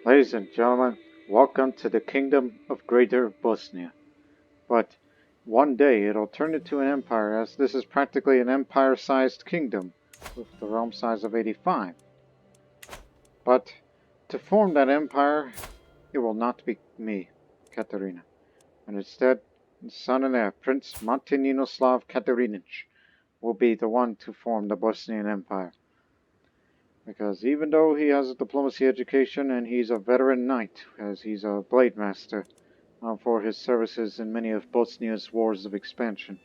Ladies and gentlemen, welcome to the Kingdom of Greater Bosnia. But one day it'll turn into an empire, as this is practically an empire-sized kingdom with the realm size of 85. But to form that empire, it will not be me, Katerina, and instead, the son and heir, Prince Martin Ninoslav Katerinic, will be the one to form the Bosnian Empire. Because even though he has a diplomacy education and he's a veteran knight, as he's a blade master, for his services in many of Bosnia's wars of expansion.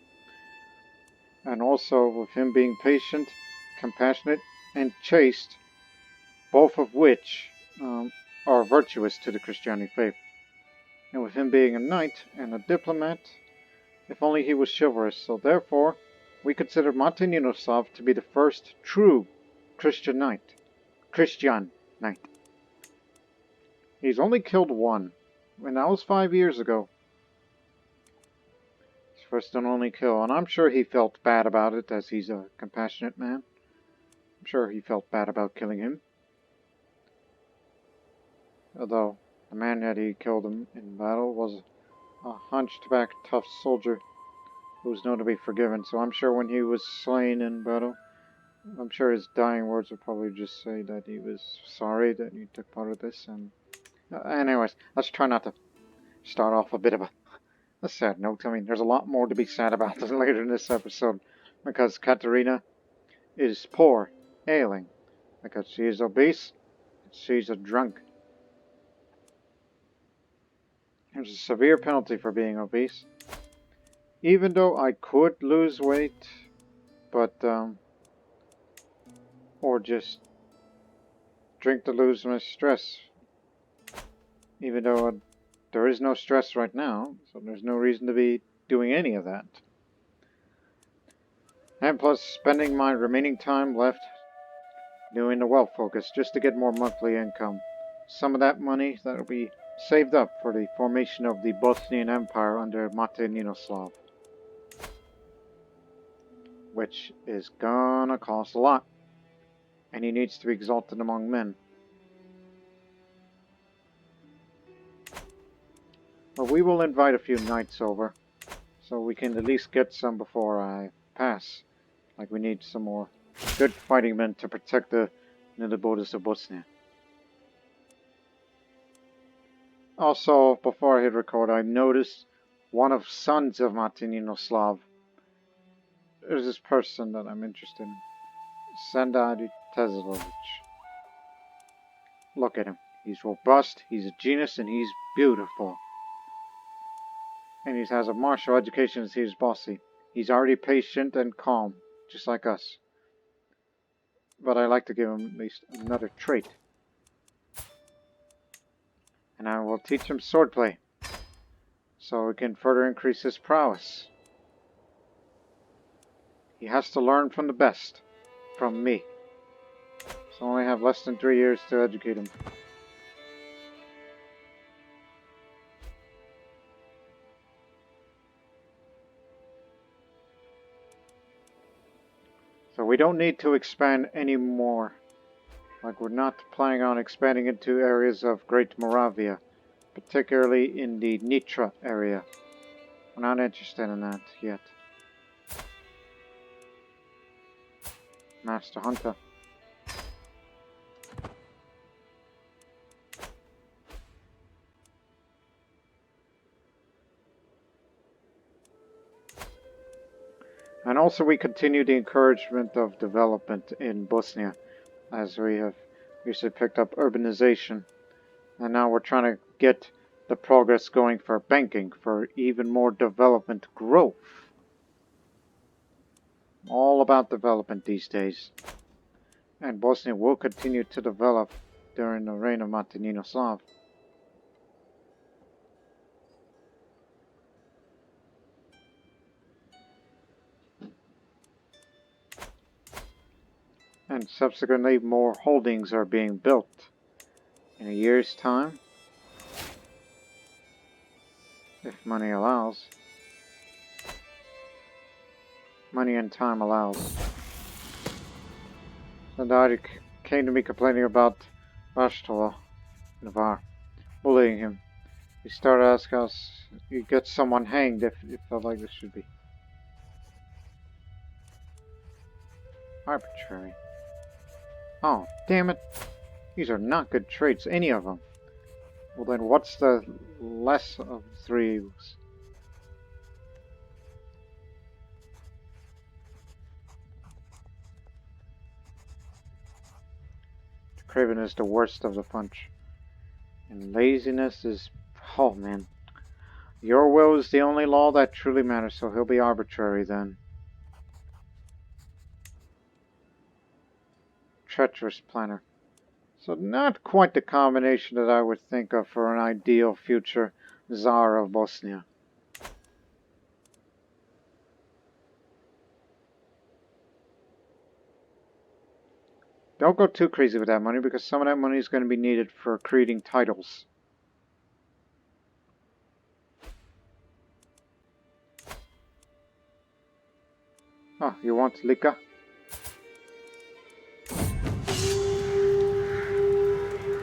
And also with him being patient, compassionate, and chaste, both of which are virtuous to the Krstjani faith. And with him being a knight and a diplomat, if only he was chivalrous. So therefore, we consider Martin Yunusov to be the first true Christian knight. He's only killed one, and that was 5 years ago. His first and only kill, and I'm sure he felt bad about it, as he's a compassionate man. I'm sure he felt bad about killing him. Although, the man that he killed him in battle was a hunched-back, tough soldier who was known to be forgiven, so I'm sure when he was slain in battle, I'm sure his dying words would probably just say that he was sorry that he took part of this, and... anyways, let's try not to start off a bit of a sad note. I mean, there's a lot more to be sad about later in this episode, because Katerina is poor, ailing, because she is obese, she's a drunk. There's a severe penalty for being obese. Even though I could lose weight, but, or just drink to lose my stress. Even though there is no stress right now, so there's no reason to be doing any of that. And plus, spending my remaining time left doing the wealth focus just to get more monthly income. Some of that money that will be saved up for the formation of the Bosnian Empire under Martin Ninoslav, which is gonna cost a lot, and he needs to be exalted among men. But we will invite a few knights over, so we can at least get some before I pass. Like, we need some more good fighting men to protect the borders of Bosnia. Also, before I hit record, I noticed one of sons of Martin Ninoslav. There's this person that I'm interested in. Sandar Tezelovic. Look at him. He's robust, he's a genius, and he's beautiful. And he has a martial education as he's bossy. He's already patient and calm, just like us. But I like to give him at least another trait. And I will teach him swordplay, so we can further increase his prowess. He has to learn from the best, from me. So I only have less than 3 years to educate him. So we don't need to expand anymore. Like, we're not planning on expanding into areas of Great Moravia, particularly in the Nitra area. We're not interested in that yet. Master Hunter. And also we continue the encouragement of development in Bosnia, as we have recently picked up urbanization. And now we're trying to get the progress going for banking, for even more development growth. All about development these days. And Bosnia will continue to develop during the reign of Martin Ninoslav. And subsequently, more holdings are being built. In a year's time, if money allows. Money and time allows. Sandari came to me complaining about Rashtova, Navarre, bullying him. He started asking us, you get someone hanged if it felt like this should be. Arbitrary. Oh, damn it. These are not good traits, any of them. Well then, what's the less of the three evils? Craven is the worst of the bunch. And laziness is... oh man. Your will is the only law that truly matters, so he'll be arbitrary then. Treacherous planner. So not quite the combination that I would think of for an ideal future Tsar of Bosnia. Don't go too crazy with that money, because some of that money is going to be needed for creating titles. Oh, you want Lika?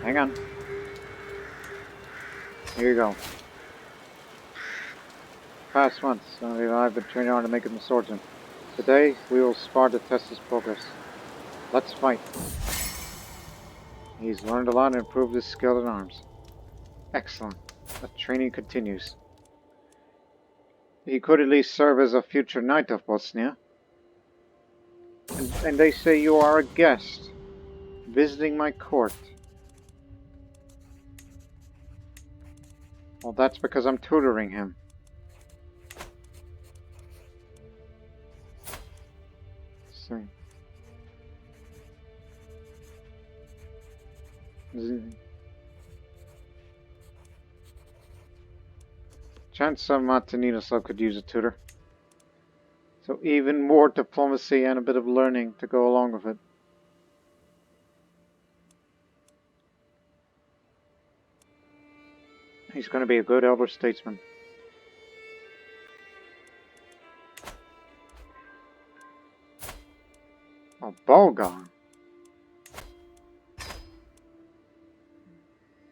Hang on. Here you go. Past months, I've been training hard to make him a swordsman. Today, we will spar to test his progress. Let's fight. He's learned a lot and improved his skill in arms. Excellent. The training continues. He could at least serve as a future knight of Bosnia. And they say you are a guest, visiting my court. Well, that's because I'm tutoring him. See. Chancellor Martininoslav could use a tutor. So even more diplomacy and a bit of learning to go along with it. He's going to be a good elder statesman. Oh, Bulgar.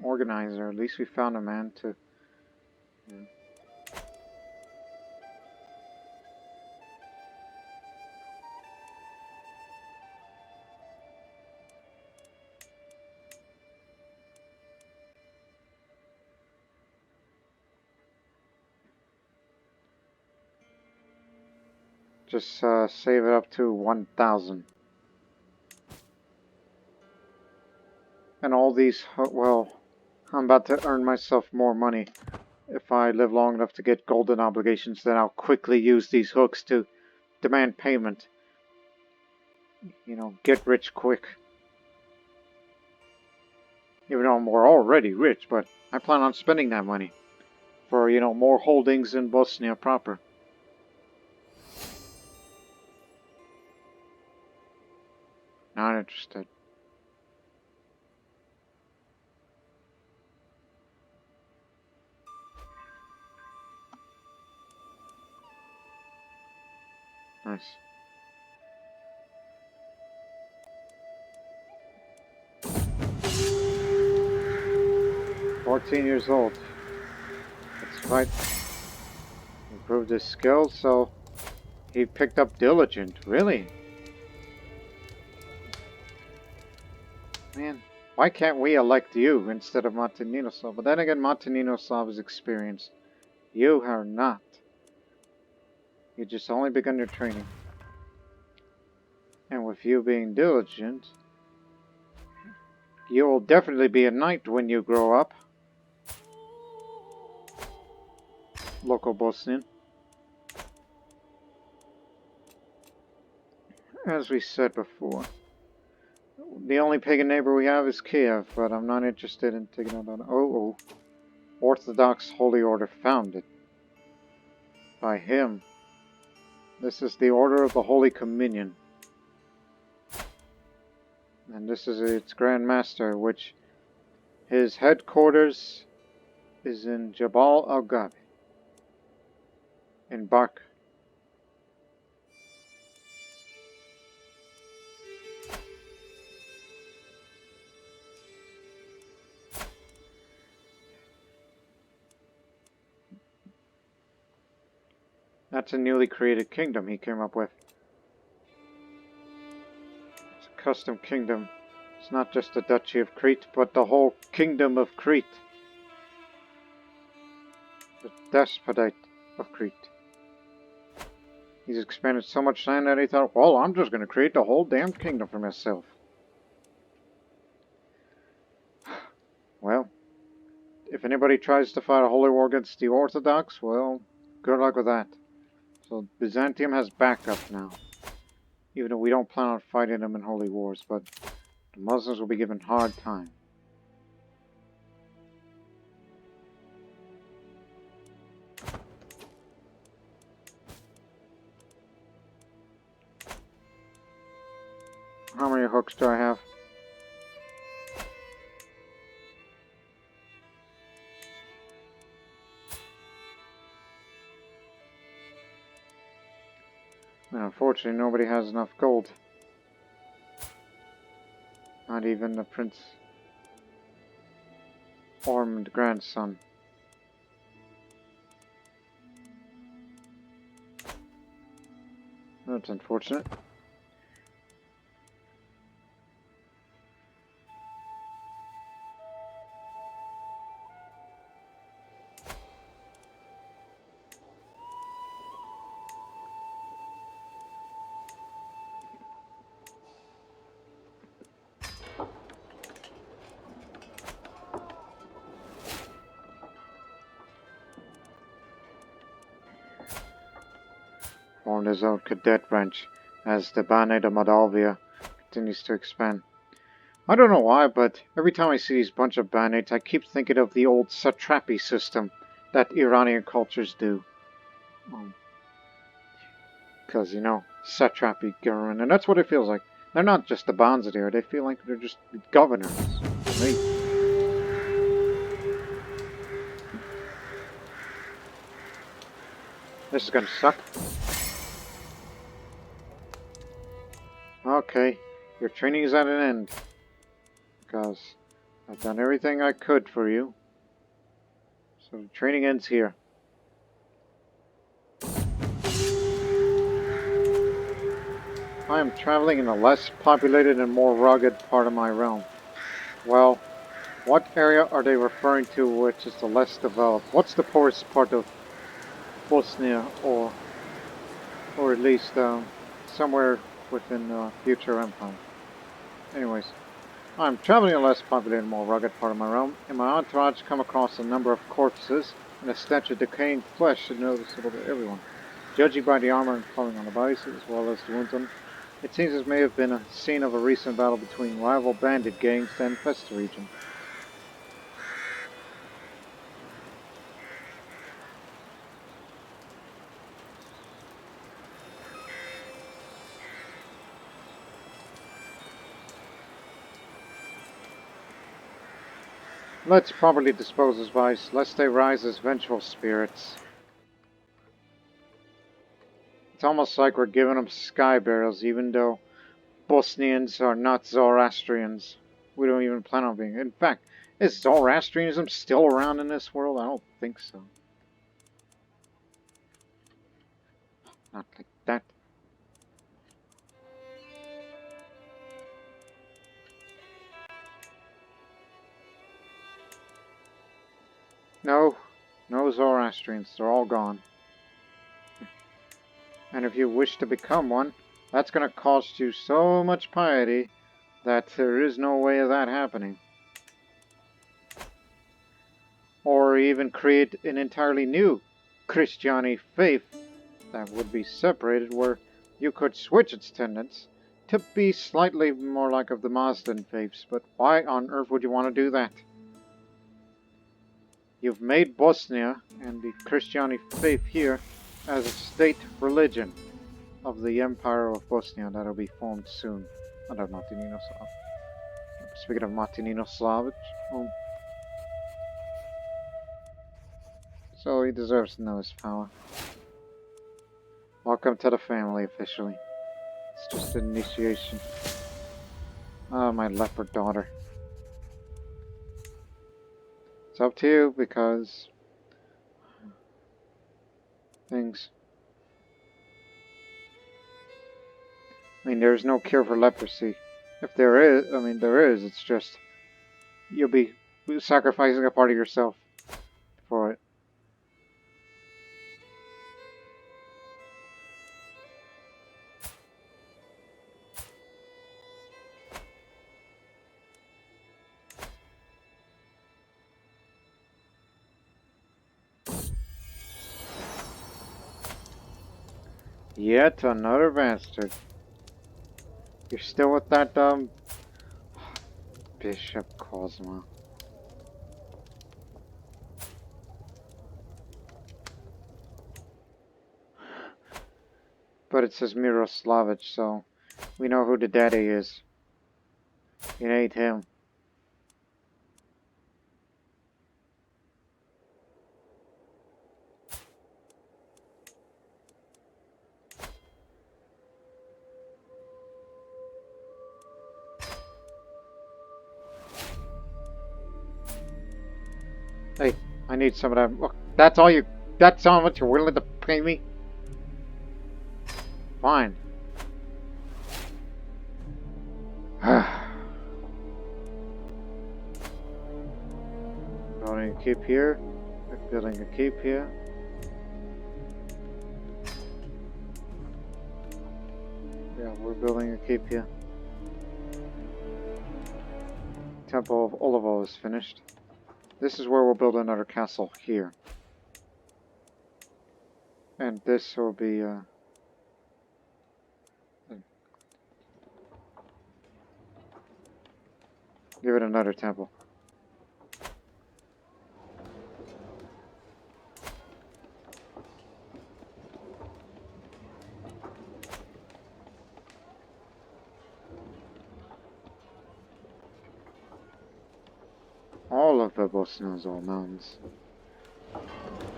Organizer. At least we found a man to... yeah. Just save it up to 1,000. And all these, well, I'm about to earn myself more money. If I live long enough to get golden obligations, then I'll quickly use these hooks to demand payment. You know, get rich quick. Even though we're already rich, but I plan on spending that money for, you know, more holdings in Bosnia proper. Not interested. Nice. "14 years old. Let's fight." Improved his skills, so he picked up diligent. Really? Man, why can't we elect you instead of Martininoslav? But then again, Martininoslav is experienced. You are not. You just only begun your training. And with you being diligent, you will definitely be a knight when you grow up. Local Bosnian. As we said before, the only pagan neighbor we have is Kiev, but I'm not interested in taking out on... oh. Orthodox Holy Order founded by him. This is the Order of the Holy Communion. And this is its Grand Master, which his headquarters is in Jabal al-Gabi in Bark. That's a newly created kingdom he came up with. It's a custom kingdom. It's not just the Duchy of Crete, but the whole kingdom of Crete. The Despotate of Crete. He's expanded so much land that he thought, well, I'm just going to create the whole damn kingdom for myself. Well, if anybody tries to fight a holy war against the Orthodox, well, good luck with that. So Byzantium has backup now. Even though we don't plan on fighting them in holy wars, but the Muslims will be given hard time. How many hooks do I have? And unfortunately, nobody has enough gold. Not even the Prince Ormond grandson. That's unfortunate. Formed his own cadet branch as the Bane de Moldavia continues to expand. I don't know why, but every time I see these bunch of Banates, I keep thinking of the old satrapy system that Iranian cultures do. Because, you know, satrapy government, and that's what it feels like. They're not just the bonds there, they feel like they're just governors. Right? This is gonna suck. Okay, your training is at an end. Because I've done everything I could for you. So the training ends here. I am traveling in a less populated and more rugged part of my realm. Well, what area are they referring to which is the less developed? What's the poorest part of Bosnia, or at least somewhere within the future empire? Anyways, I'm traveling in a less populated and more rugged part of my realm. In my entourage, come across a number of corpses and a stench of decaying flesh is noticeable to everyone. Judging by the armor and clothing on the bodies, as well as the wounds on them, it seems this may have been a scene of a recent battle between rival bandit gangs that infest the region. Let's properly dispose his vice, lest they rise as vengeful spirits. It's almost like we're giving them sky burials, even though Bosnians are not Zoroastrians. We don't even plan on being. In fact, is Zoroastrianism still around in this world? I don't think so. Not like that. No, no Zoroastrians. They're all gone. And if you wish to become one, that's going to cost you so much piety that there is no way of that happening. Or even create an entirely new Krstjani faith that would be separated, where you could switch its tenets to be slightly more like of the Muslim faiths. But why on earth would you want to do that? You've made Bosnia and the Krstjani faith here as a state religion of the Empire of Bosnia that'll be formed soon. Under Martinino Slav. Speaking of Martinino Slavic, so he deserves to know his power. Welcome to the family officially. It's just an initiation. Oh, my leopard daughter. It's up to you because things I mean, there's no cure for leprosy. If there is, I mean, there is, it's just you'll be sacrificing a part of yourself for it. Yet another bastard. You're still with that, Bishop Cosmo. But it says Miroslavich, so we know who the daddy is. It ain't him. Hey, I need some of that. Look, that's all you. That's how much you're willing to pay me? Fine. Building a keep here. Building a keep here. Yeah, we're building a keep here. Temple of Olivo is finished. This is where we'll build another castle here. And this will be, give it another temple. All of the Bosnians are mountains.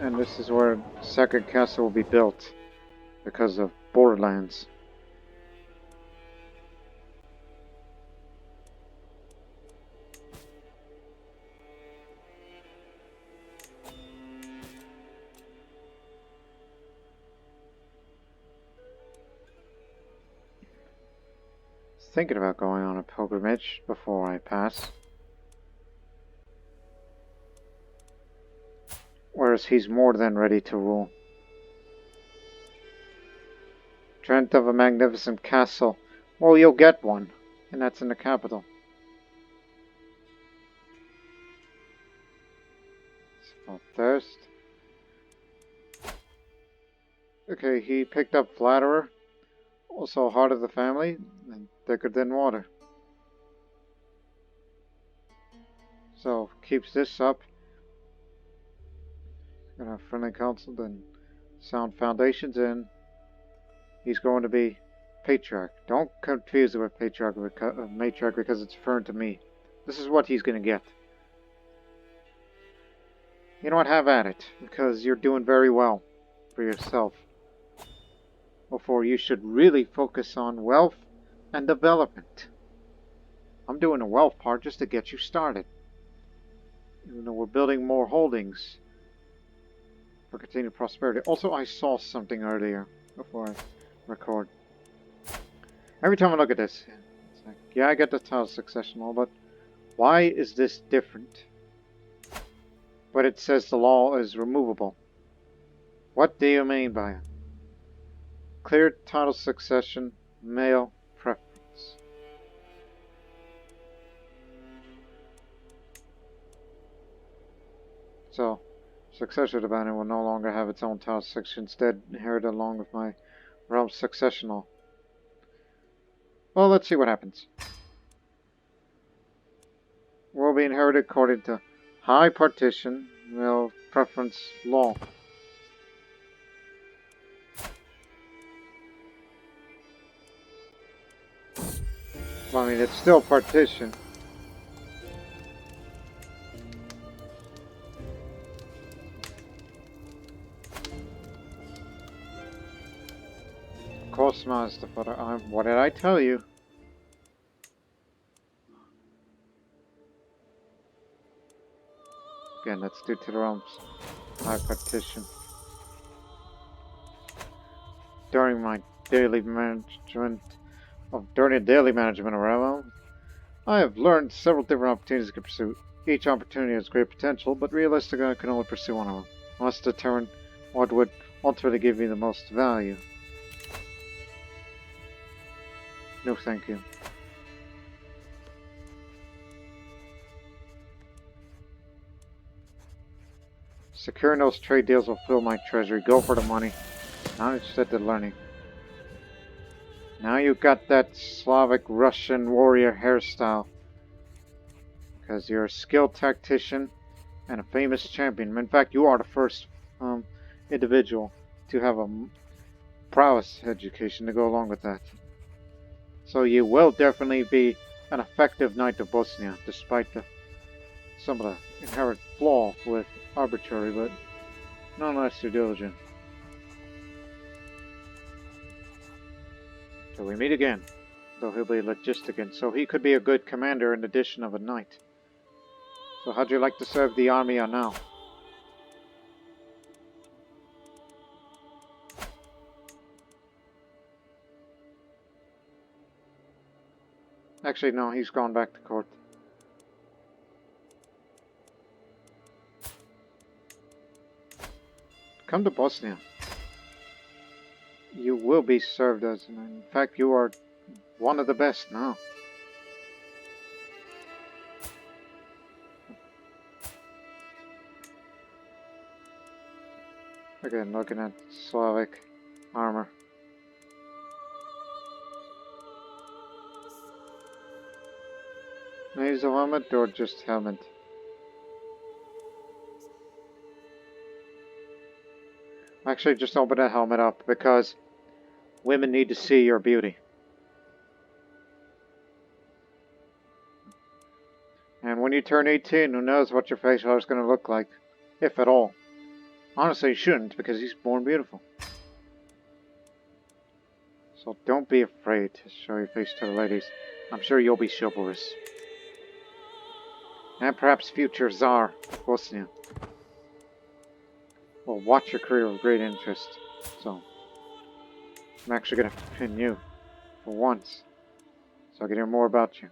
And this is where the second castle will be built because of borderlands. Thinking about going on a pilgrimage before I pass. Whereas he's more than ready to rule. Dreamt of a magnificent castle. Well, you'll get one, and that's in the capital. Spot thirst. Okay, he picked up Flatterer. Also heart of the family, and thicker than water. So, keeps this up. Gonna have friendly council, then sound foundations, and he's going to be Patriarch. Don't confuse it with Patriarch or Matriarch because it's referring to me. This is what he's gonna get. You know what, have at it, because you're doing very well for yourself. Before you should really focus on wealth and development. I'm doing the wealth part just to get you started. Even though we're building more holdings for continued prosperity. Also, I saw something earlier before I record. Every time I look at this, it's like, yeah, I get the title succession law, but why is this different? But it says the law is removable. What do you mean by it? Clear title succession, male preference. So, successor to Bosnia will no longer have its own title succession, instead inherited along with my realm's succession law. Well, let's see what happens. Will be inherited according to high partition, male preference law. Well, I mean, it's still partition. Cosmo is the father. What did I tell you? Again, that's due to the realm's high partition. During my daily management during daily management around, I have learned several different opportunities I can pursue. Each opportunity has great potential, but realistically I can only pursue one of them. I must determine what would ultimately give me the most value. No thank you. Securing those trade deals will fill my treasury. Go for the money. Not interested in learning. Now you got that Slavic Russian warrior hairstyle. Because you're a skilled tactician and a famous champion. In fact, you are the first individual to have a prowess education to go along with that. So you will definitely be an effective Knight of Bosnia, despite some of the inherent flaw with arbitrary, but nonetheless you're diligent. So we meet again, though he'll be logisticant, so he could be a good commander in addition of a knight. So how'd you like to serve the army now? Actually, no, he's gone back to court. Come to Bosnia. You will be served as, in fact, you are one of the best now. Again, looking at Slavic armor. Use a helmet or just helmet? Actually, just open that helmet up because women need to see your beauty. And when you turn 18, who knows what your face color is going to look like, if at all. Honestly, you shouldn't because he's born beautiful. So don't be afraid to show your face to the ladies. I'm sure you'll be chivalrous. And perhaps future Tsar of Bosnia will watch your career with great interest. So, I'm actually going to pin you for once, so I can hear more about you.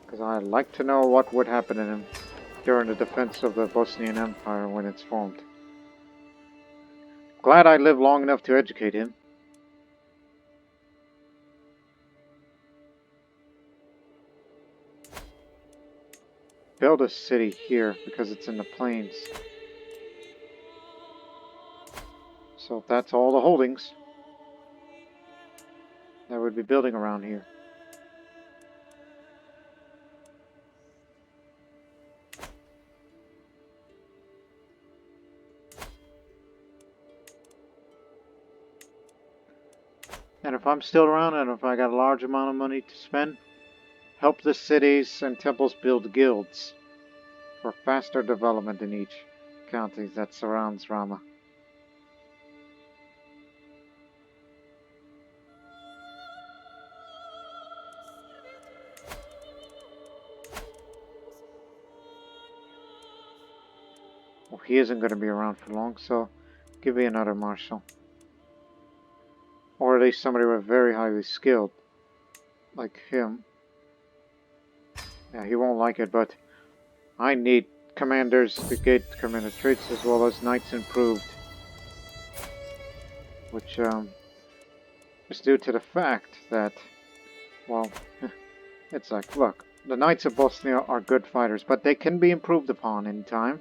Because I'd like to know what would happen to him during the defense of the Bosnian Empire when it's formed. Glad I lived long enough to educate him. Build a city here because it's in the plains. So that's all the holdings that would be building around here. And if I'm still around and if I got a large amount of money to spend, help the cities and temples build guilds for faster development in each county that surrounds Rama. Well, he isn't going to be around for long, so give me another marshal. Or at least somebody with very highly skilled, like him. Yeah, he won't like it, but I need commanders to get commander traits as well as knights improved. Which is due to the fact that, well, it's like, look, the Knights of Bosnia are good fighters, but they can be improved upon in time.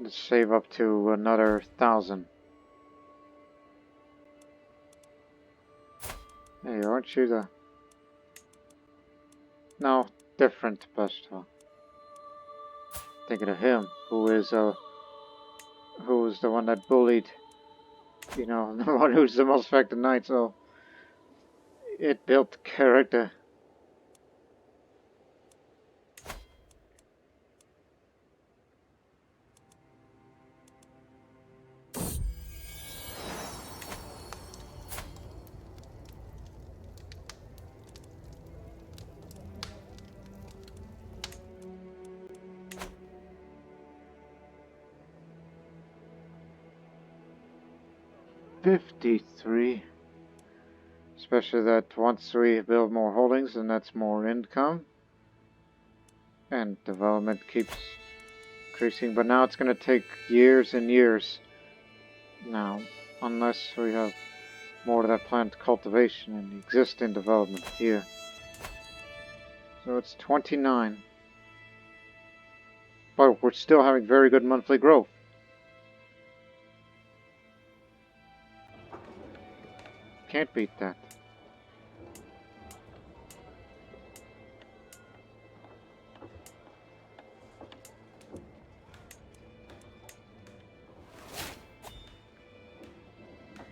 Let's save up to another 1,000. Hey, aren't you the... No, different Pashto. thinking of him, who's the one that bullied, you know, the one who's the most effective knight, so it built character. $53. Especially that once we build more holdings, then that's more income. And development keeps increasing, but now it's going to take years and years now, unless we have more of that plant cultivation and existing development here. So it's 29. But we're still having very good monthly growth. Can't beat that.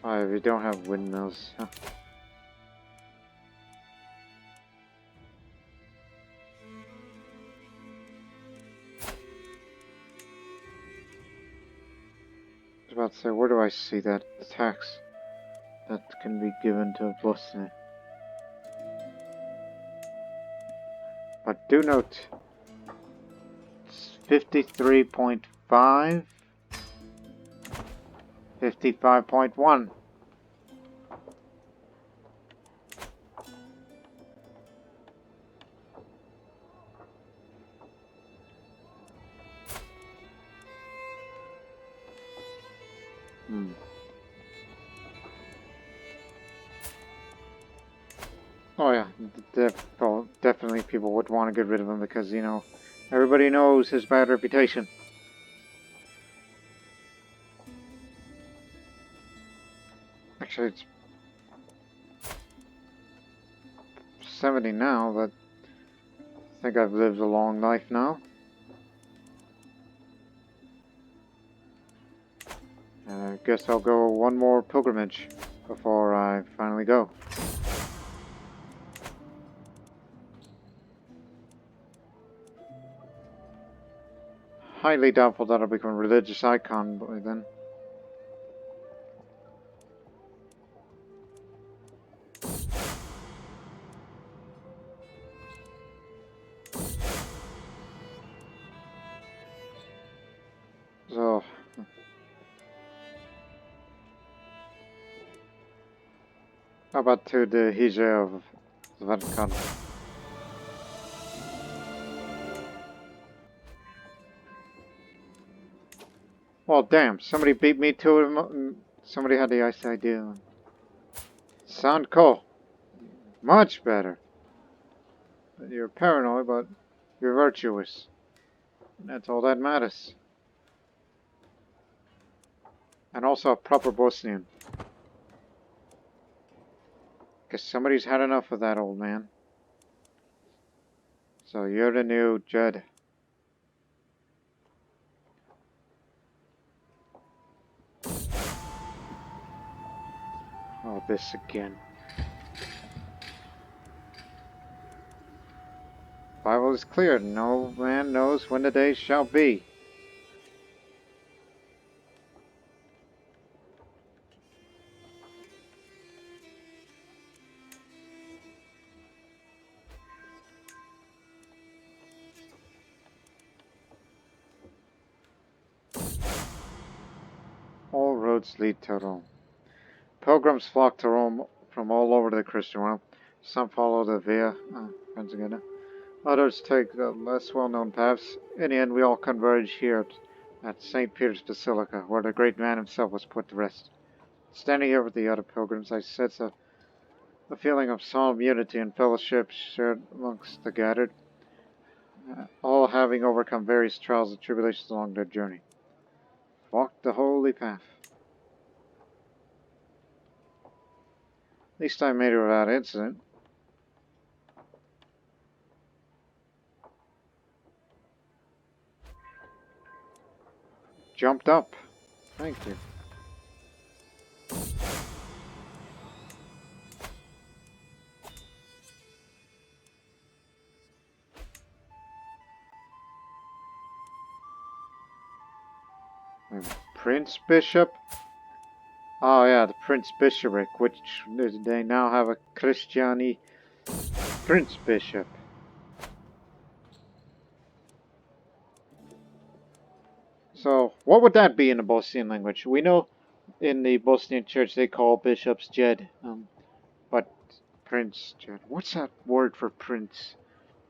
We don't have windmills. Huh. I was about to say, where do I see that tax that can be given to Bosnia? But do note, it's 53.5, 55.1. Oh yeah, definitely people would want to get rid of him because, you know, everybody knows his bad reputation. Actually, it's 70 now, but I think I've lived a long life now. I guess I'll go one more pilgrimage before I finally go. Highly doubtful that I'll become a religious icon by then. So, how about to the Hijra of the Vatican? Well, damn, somebody beat me to it. Somebody had the ice idea. Sound cool. Much better. You're paranoid, but you're virtuous. That's all that matters. And also a proper Bosnian. Because somebody's had enough of that old man. So you're the new Jed. Oh, this again. Bible is clear. No man knows when the day shall be. All roads lead to Rome. Pilgrims flock to Rome from all over the Christian world. Some follow the Via Francigena. Others take the less well-known paths. In the end, we all converge here at St. Peter's Basilica, where the great man himself was put to rest. Standing here with the other pilgrims, I sense a feeling of solemn unity and fellowship shared amongst the gathered, all having overcome various trials and tribulations along their journey. Walk the holy path. At least I made it without incident. jumped up. Thank you. Prince Bishop? Oh yeah, the Prince Bishopric, which they now have a Krstjani Prince Bishop. So, what would that be in the Bosnian language? We know in the Bosnian church they call bishops Jed, but Prince Jed. What's that word for prince?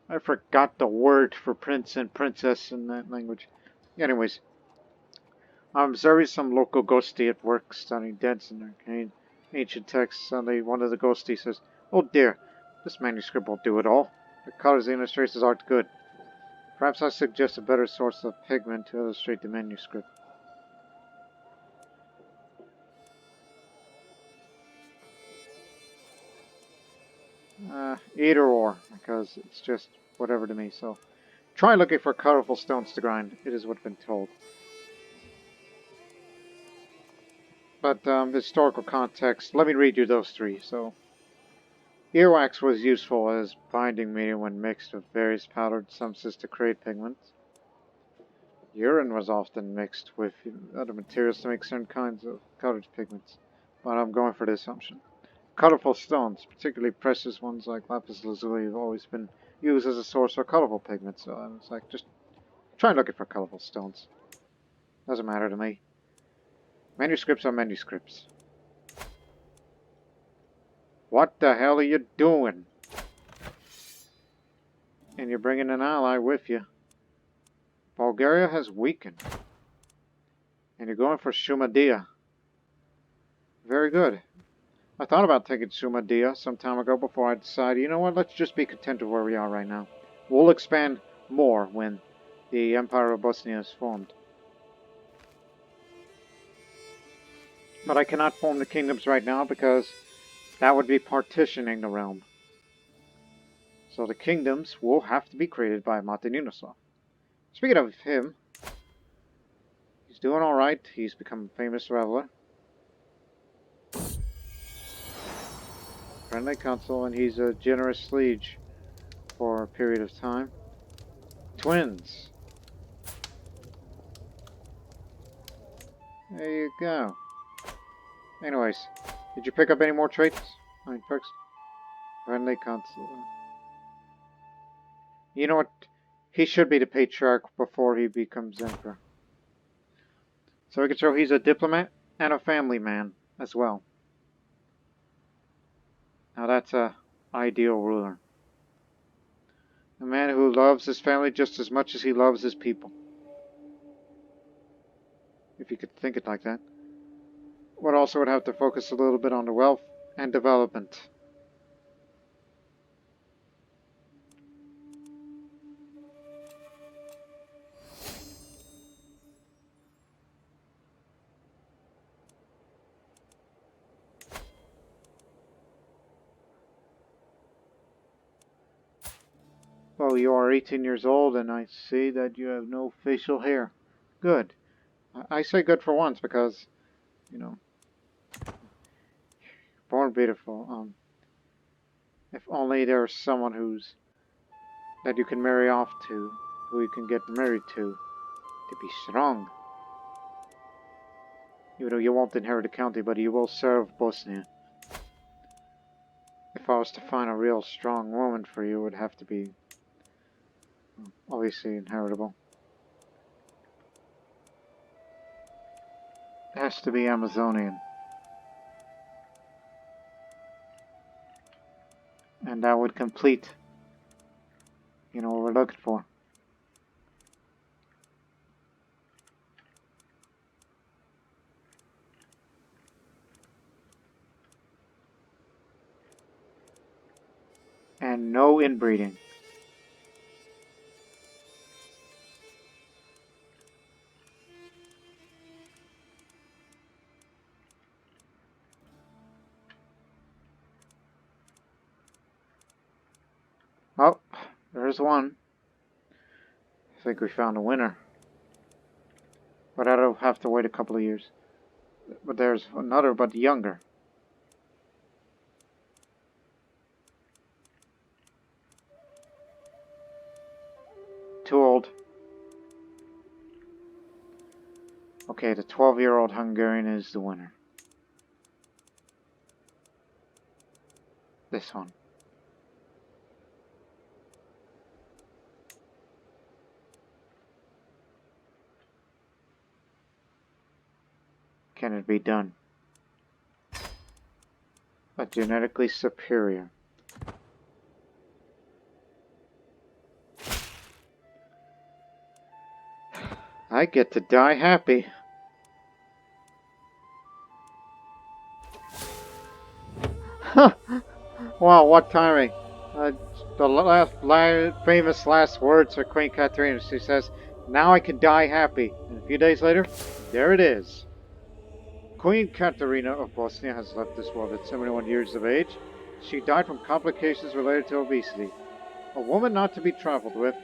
I forgot the word for prince and princess in that language. Anyways, I'm observing some local ghostie at work studying deads and arcane ancient texts. Suddenly, one of the ghosties says, "Oh dear, this manuscript won't do at all. The colors and illustrations aren't good. Perhaps I suggest a better source of pigment to illustrate the manuscript." Either or, because it's just whatever to me. So, try looking for colorful stones to grind. It is what I've been told. But historical context. Let me read you those three. So, earwax was useful as binding medium when mixed with various powdered substances to create pigments. Urine was often mixed with other materials to make certain kinds of colored pigments. But I'm going for the assumption. Colorful stones, particularly precious ones like lapis lazuli, have always been used as a source for colorful pigments. So I was like, just try looking for colorful stones. Doesn't matter to me. Manuscripts are manuscripts. What the hell are you doing? And you're bringing an ally with you. Bulgaria has weakened. And you're going for Shumadia. Very good. I thought about taking Shumadia some time ago before I decided, you know what, let's just be content with where we are right now. We'll expand more when the Empire of Bosnia is formed. But I cannot form the kingdoms right now because that would be partitioning the realm. So the kingdoms will have to be created by Martin Yunuslav. Speaking of him, he's doing alright. He's become a famous reveler. Friendly consul, and he's a generous liege for a period of time. Twins. There you go. Anyways, did you pick up any more traits? I mean, perks? Friendly consul. You know what? He should be the patriarch before he becomes emperor. So we can show he's a diplomat and a family man as well. Now that's a ideal ruler. A man who loves his family just as much as he loves his people. If you could think it like that. But also would have to focus a little bit on the wealth and development. Well, you are 18 years old and I see that you have no facial hair. Good. I say good for once because, you know, born beautiful. If only there's someone that you can marry off to, who you can get married to be strong. Even though you won't inherit the county, but you will serve Bosnia. If I was to find a real strong woman for you, it would have to be obviously inheritable. It has to be Amazonian. And that would complete, you know, what we're looking for. And no inbreeding. Oh, there's one. I think we found a winner. But how have to wait a couple of years. But there's another, but younger. Too old. Okay, the 12-year-old Hungarian is the winner. This one. Can it be done? A genetically superior. I get to die happy. Wow, what timing. The famous last words of Queen Katerina. She says, "Now I can die happy." And a few days later, there it is. Queen Katerina of Bosnia has left this world at 71 years of age. She died from complications related to obesity. A woman not to be trifled with,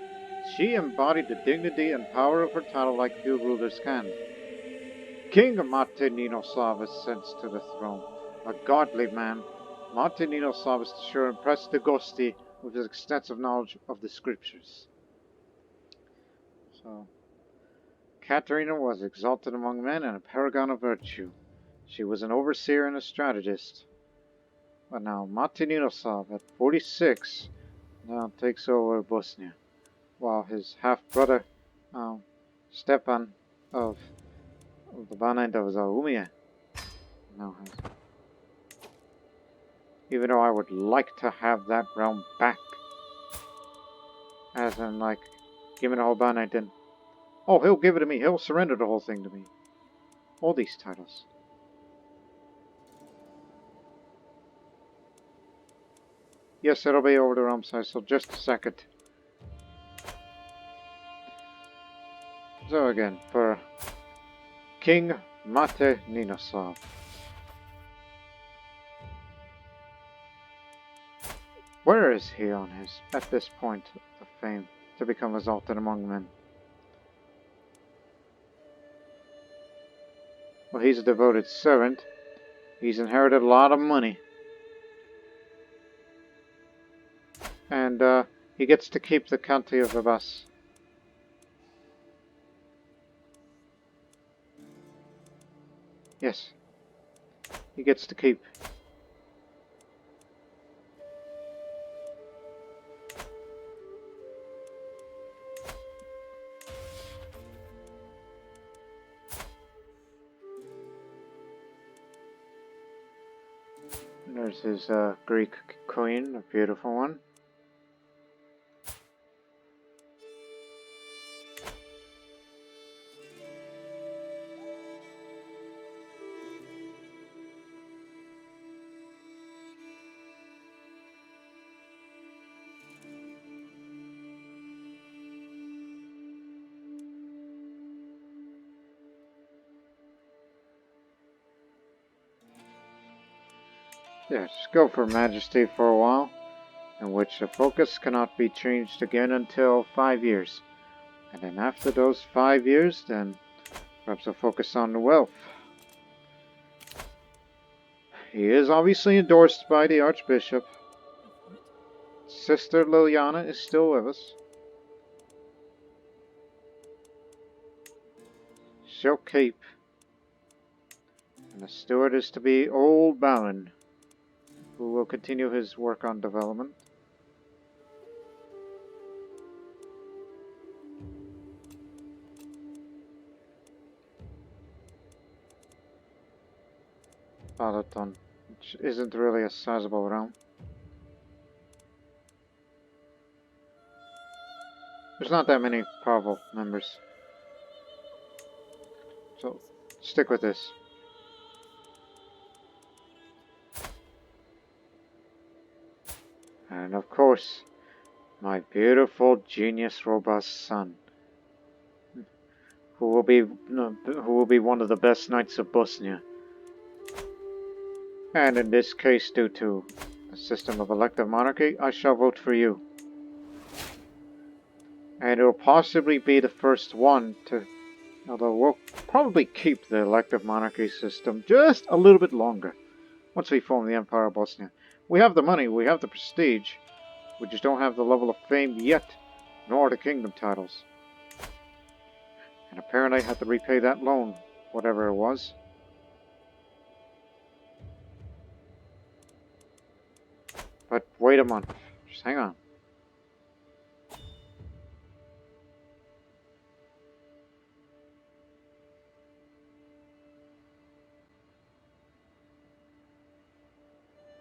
she embodied the dignity and power of her title like few rulers can. King Mate Ninoslav ascends to the throne. A godly man, Mate Ninoslav is sure impressed the Gosti with his extensive knowledge of the scriptures. So, Katerina was exalted among men and a paragon of virtue. She was an overseer and a strategist. But now, Mate Ninoslav, at 46, now takes over Bosnia, while his half-brother, Stepan of the Banat of Zaumia, now has. Even though I would like to have that realm back. As in, like, give me the whole Banat and... Oh, he'll give it to me. He'll surrender the whole thing to me. All these titles. Yes, it'll be over the realm size, so just a second. So again, for King Mate Ninoslav. Where is he on his, at this point of fame, to become exalted among men? Well, he's a devoted servant. He's inherited a lot of money. And he gets to keep the county of Abbas. Yes. He gets to keep. There's his Greek queen, a beautiful one. Yes, go for Majesty for a while, in which the focus cannot be changed again until 5 years. And then after those 5 years, then perhaps a focus on the wealth. He is obviously endorsed by the Archbishop. Sister Liliana is still with us. She'll keep. And the steward is to be Old Baron, who will continue his work on development. Balaton, which isn't really a sizable realm. There's not that many powerful members. So, stick with this. And of course, my beautiful, genius, robust son, who will be one of the best knights of Bosnia. And in this case, due to a system of elective monarchy, I shall vote for you. And it will possibly be the first one to Although we'll probably keep the elective monarchy system just a little bit longer once we form the Empire of Bosnia. We have the money, we have the prestige, we just don't have the level of fame yet, nor the kingdom titles. And apparently I had to repay that loan, whatever it was. But wait a month. Just hang on.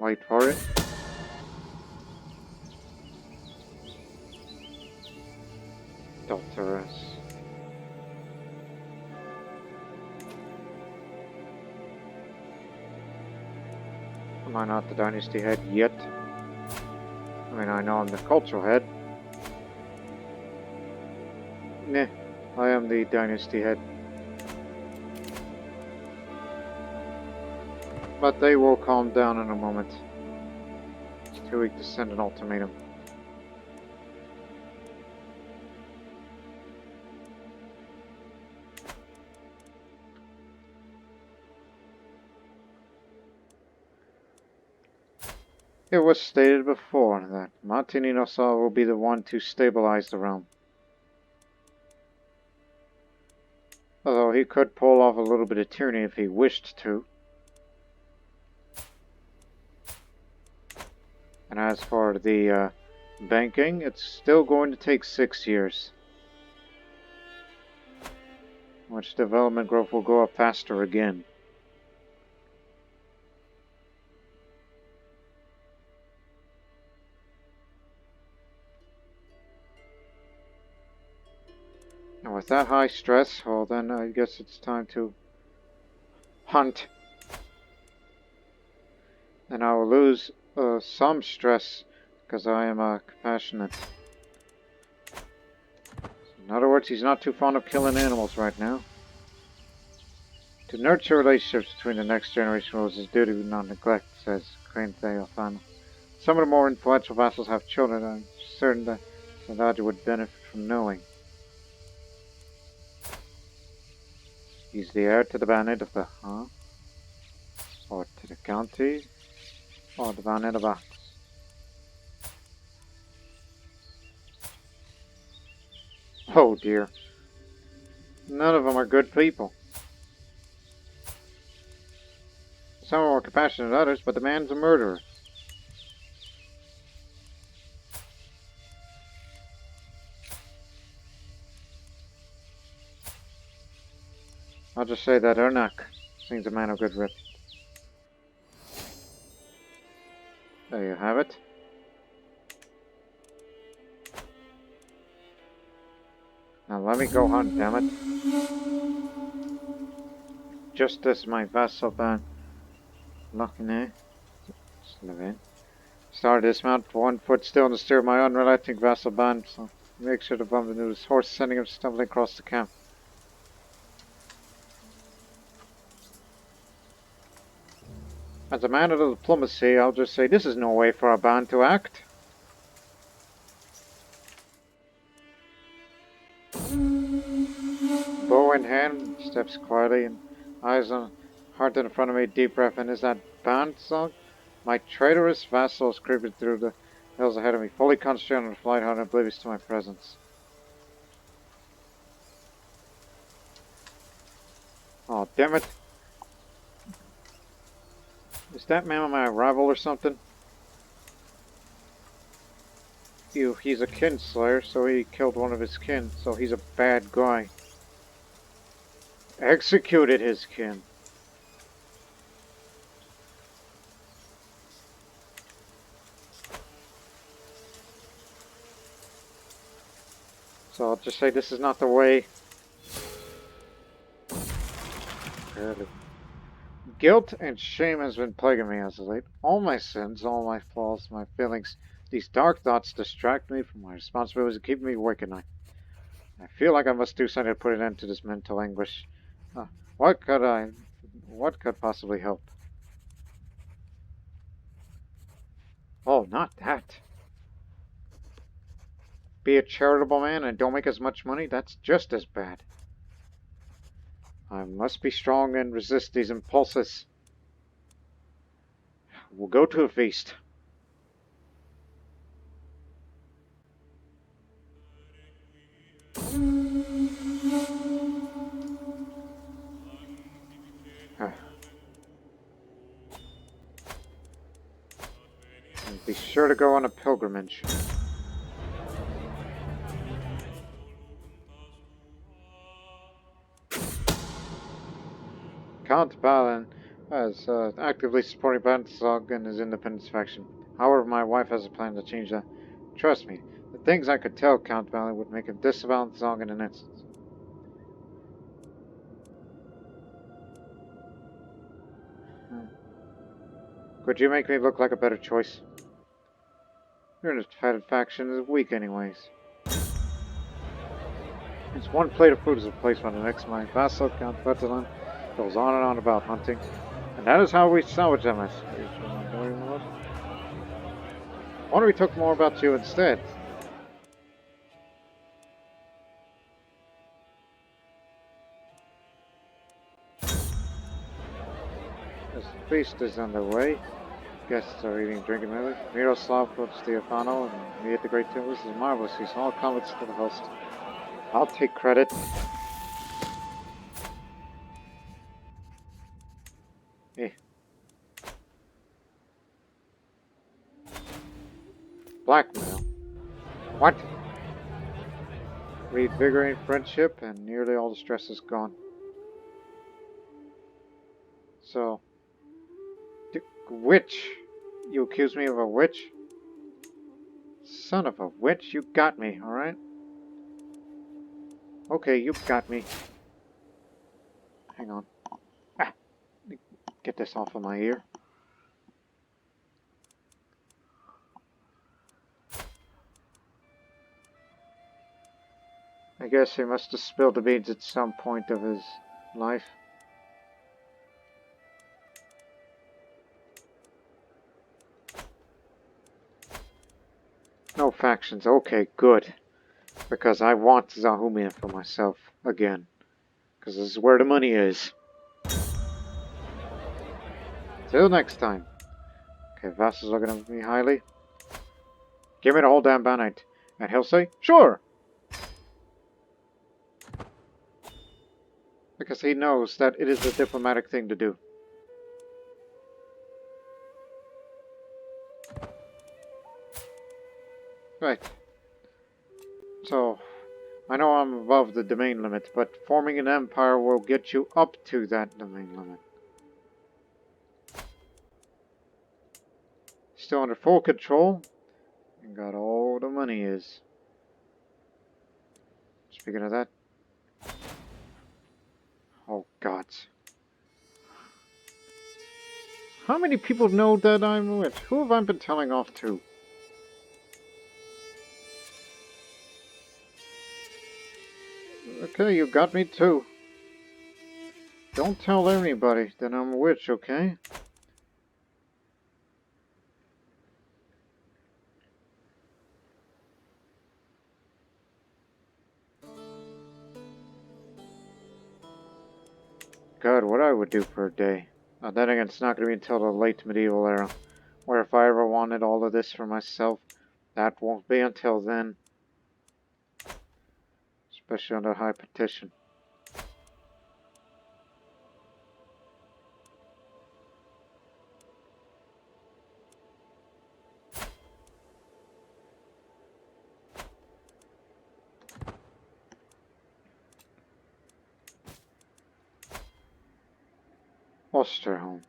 Wait for it. Adulteress. Am I not the dynasty head yet? I mean, I know I'm the cultural head. Nah, I am the dynasty head. But they will calm down in a moment. It's too weak to send an ultimatum. It was stated before that Martini Nosal will be the one to stabilize the realm. Although he could pull off a little bit of tyranny if he wished to. And as for the banking, it's still going to take 6 years. Which development growth will go up faster again. And with that high stress, well then I guess it's time to hunt. And I will lose some stress because I am compassionate. In other words, he's not too fond of killing animals right now. To nurture relationships between the next generation was his duty, not neglect, says Crane Theophano. Some of the more influential vassals have children, and I'm certain that Sandaja would benefit from knowing. He's the heir to the baronet of the or to the county, or the baronet of Axe. Oh dear. None of them are good people. Some are more compassionate than others, but the man's a murderer. I'll just say that Ernak seems a man of good repute. There you have it. Now let me go hunt, damn it. Just as my vassal ban. Lochne. Slovene. Started to dismount, 1 foot still in the stir of my unrelenting vassal band, so make sure to bump into his horse, sending him stumbling across the camp. As a man of diplomacy, I'll just say this is no way for a band to act. Bow in hand, steps quietly and eyes on heart in front of me, deep breath, and is that band song? My traitorous vassal is creeping through the hills ahead of me, fully concentrated on the flight, heart oblivious to my presence. Oh, damn it. Is that man my rival or something? He's a kinslayer, so he killed one of his kin, so he's a bad guy. Executed his kin. So I'll just say this is not the way. Barely. Guilt and shame has been plaguing me as of late. All my sins, all my flaws, my feelings, these dark thoughts distract me from my responsibilities and keep me awake at night. I feel like I must do something to put an end to this mental anguish. What could possibly help? Oh, not that. Be a charitable man and don't make as much money? That's just as bad. I must be strong and resist these impulses. We'll go to a feast. And be sure to go on a pilgrimage. Count Balin is actively supporting Bansog and his independence faction. However, my wife has a plan to change that. Trust me, the things I could tell Count Balin would make him disavow Zog in an instant. Could you make me look like a better choice? Your independent faction is weak anyways. It's one plate of food is replaced by the next. My vassal, Count Veteran, goes on and on about hunting. And that is how we salvage them, I suppose. I wonder if we talk more about you instead. This feast is underway. Guests are eating and drinking early. Miroslav, Coach Stefano, and me at the Great Table. This is a marvelous feast. All comments to the host. I'll take credit. Eh. Blackmail? What? Reinvigorating friendship, and nearly all the stress is gone. So, witch? You accuse me of a witch? Son of a witch, you got me, alright? Okay, you got me. Hang on. Ah, get this off of my ear. I guess he must have spilled the beans at some point of his life. No factions. Okay, good. Because I want Zahumia for myself again. Because this is where the money is. Till next time. Okay, Vass is looking at me highly. Give me the whole damn banite. And he'll say, sure! Because he knows that it is a diplomatic thing to do. Right. So, I know I'm above the domain limit, but forming an empire will get you up to that domain limit. Still under full control, and got all the money is. Speaking of that. Oh, God. How many people know that I'm a witch? Who have I been telling off to? Okay, you got me too. Don't tell anybody that I'm a witch, okay? God, what I would do for a day. Then again, it's not going to be until the late medieval era. Where if I ever wanted all of this for myself, that won't be until then. Especially under high petition. Osterholm.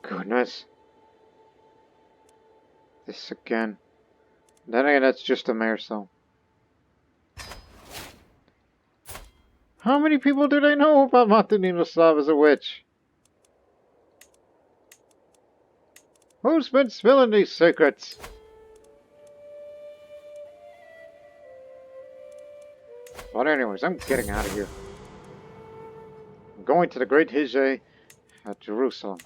Goodness. This again. Then again, that's just a mare, so. How many people do they know about Montenegro as a witch? Who's been spilling these secrets? But anyways, I'm getting out of here. I'm going to the Great Hije, at Jerusalem.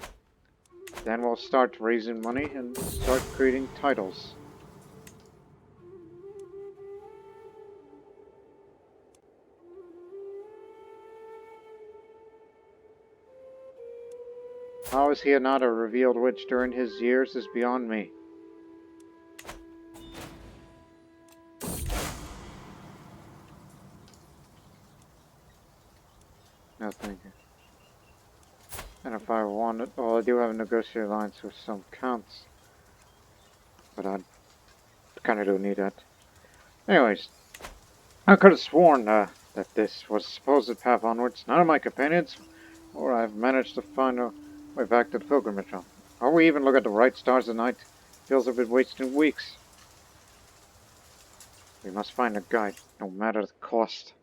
Then we'll start raising money and start creating titles. How is he not a revealed witch during his years is beyond me. No, thank you. And if I wanted, well, I do have a negotiated alliance with some counts, but I kind of don't need that. Anyways, I could have sworn that this was a supposed path onwards. None of my companions, or I've managed to find a way back to the pilgrimage home. Or we even look at the right stars at night. Feels like we've been wasting weeks. We must find a guide, no matter the cost.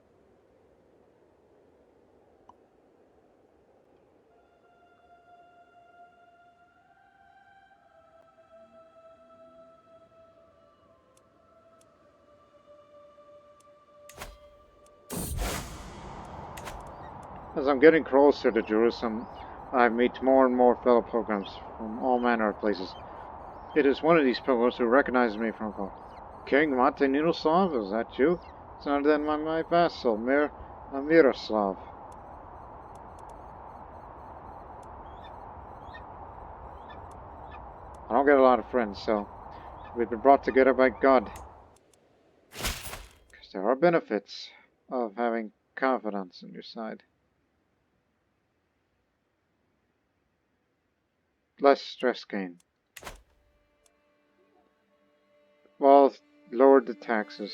As I'm getting closer to Jerusalem, I meet more and more fellow pilgrims from all manner of places. It is one of these pilgrims who recognizes me from afar. King Mate Ninuslav, is that you? It's none other than my vassal, Miroslav. I don't get a lot of friends, so we've been brought together by God. Because there are benefits of having confidence on your side. Less stress gain. Well, lowered the taxes.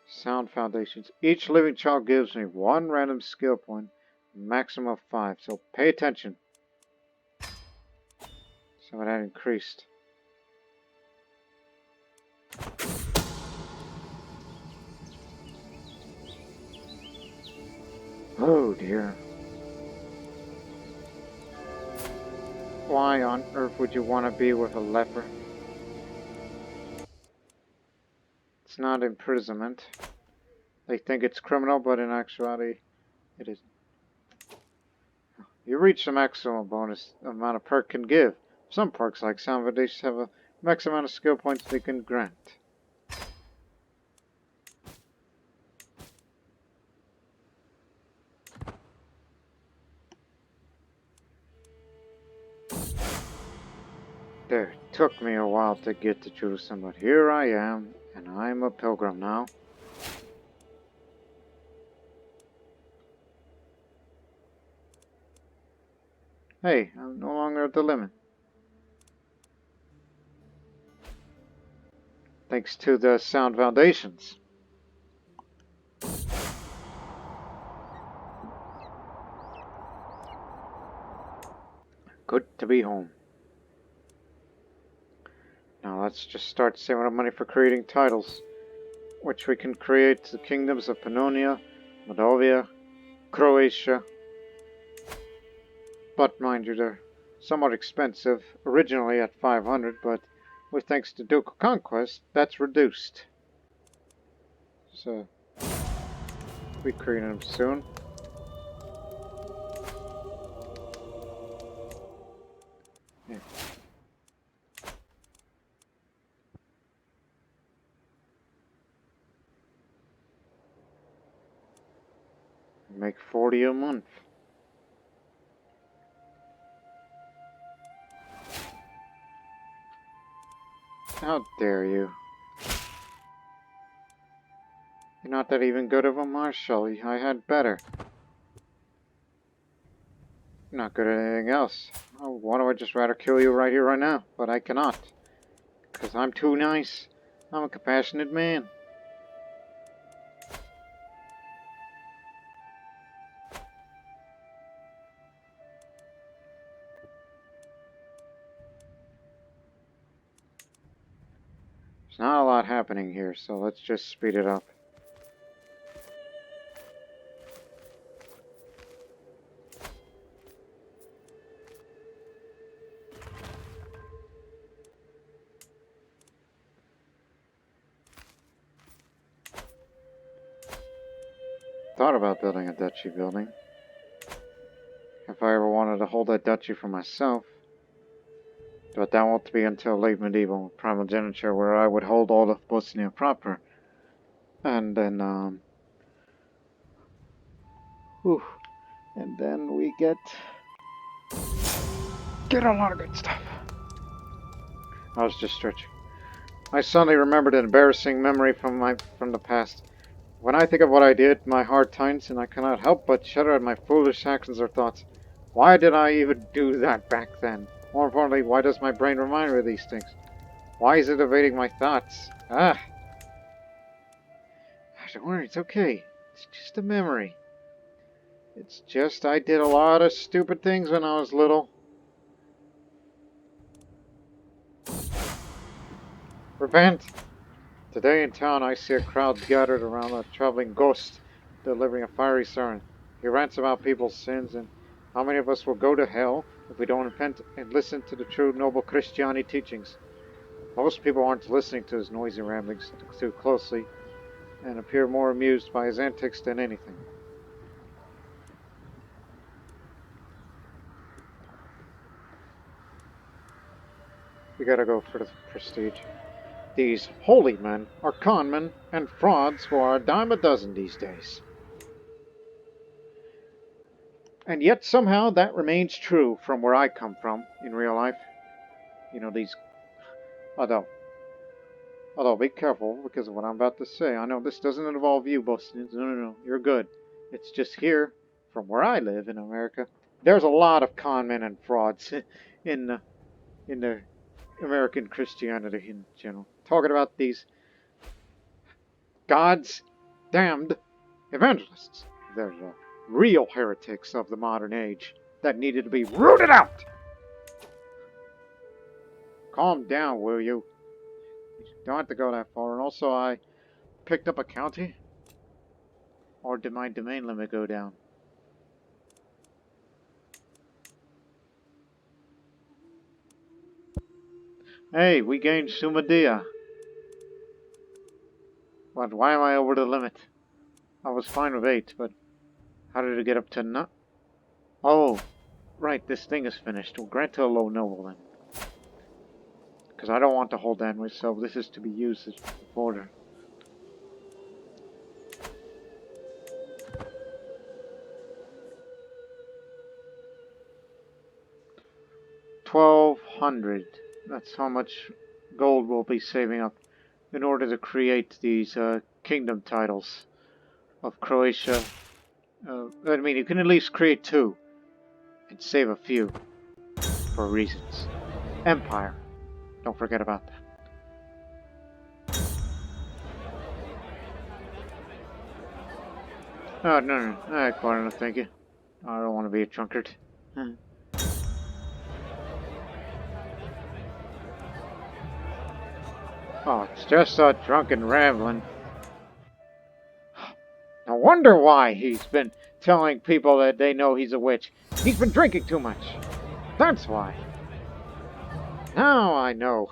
Sound foundations. Each living child gives me 1 random skill point, maximum of 5. So pay attention. So that increased. Oh dear. Why on earth would you want to be with a leper? It's not imprisonment. They think it's criminal, but in actuality, it isn't. You reach the maximum bonus amount a perk can give. Some perks, like Sound Foundations, have a max amount of skill points they can grant. There, it took me a while to get to Jerusalem, but here I am, and I'm a pilgrim now. Hey, I'm no longer at the limit. Thanks to the Sound Foundations. Good to be home. Now let's just start saving up money for creating titles, which we can create the kingdoms of Pannonia, Moldavia, Croatia. But mind you, they're somewhat expensive, originally at 500, but with thanks to Ducal Conquest, that's reduced. So, we create them soon. Yeah. Make 40 a month. How dare you? You're not that even good of a marshal. I had better. You're not good at anything else. Oh, why do I just rather kill you right here, right now? But I cannot. Because I'm too nice. I'm a compassionate man. There's not a lot happening here, so let's just speed it up. thought about building a duchy building. If I ever wanted to hold that duchy for myself. But that won't be until late medieval primogeniture, where I would hold all of Bosnia proper. And then, whew, and then we get a lot of good stuff. I was just stretching. I suddenly remembered an embarrassing memory from the past. When I think of what I did, my heart tightens, and I cannot help but shudder at my foolish actions or thoughts. Why did I even do that back then? More importantly, why does my brain remind me of these things? Why is it evading my thoughts? Ah! Don't worry, it's okay. It's just a memory. It's just I did a lot of stupid things when I was little. Repent! Today in town I see a crowd gathered around a traveling ghost delivering a fiery siren. He rants about people's sins, and how many of us will go to hell if we don't repent and listen to the true noble Krstjani teachings. Most people aren't listening to his noisy ramblings too closely and appear more amused by his antics than anything. We gotta go for the prestige. These holy men are conmen and frauds who are a dime a dozen these days. And yet somehow that remains true from where I come from in real life. You know, these... Although, be careful because of what I'm about to say. I know this doesn't involve you, Bosnians. No, you're good. It's just here, from where I live in America, there's a lot of con men and frauds in the American Christianity in general. Talking about these God's damned evangelists. They're the real heretics of the modern age that needed to be rooted out. Calm down, will you? You don't have to go that far. And also, I picked up a county. Or did my domain limit go down? Hey, we gained Sumadia. But why am I over the limit? I was fine with 8, but how did it get up to 9? Oh, right, this thing is finished. We'll grant to a low noble then. Because I don't want to hold that myself. This is to be used as border. $1,200. That's how much gold we'll be saving up in order to create these kingdom titles of Croatia. I mean, you can at least create 2 and save a few for reasons. Empire. Don't forget about that. Oh, no. Quite enough, thank you. I don't want to be a drunkard. Oh, it's just a drunken rambling. No wonder why he's been telling people that they know he's a witch. He's been drinking too much. That's why. Now I know.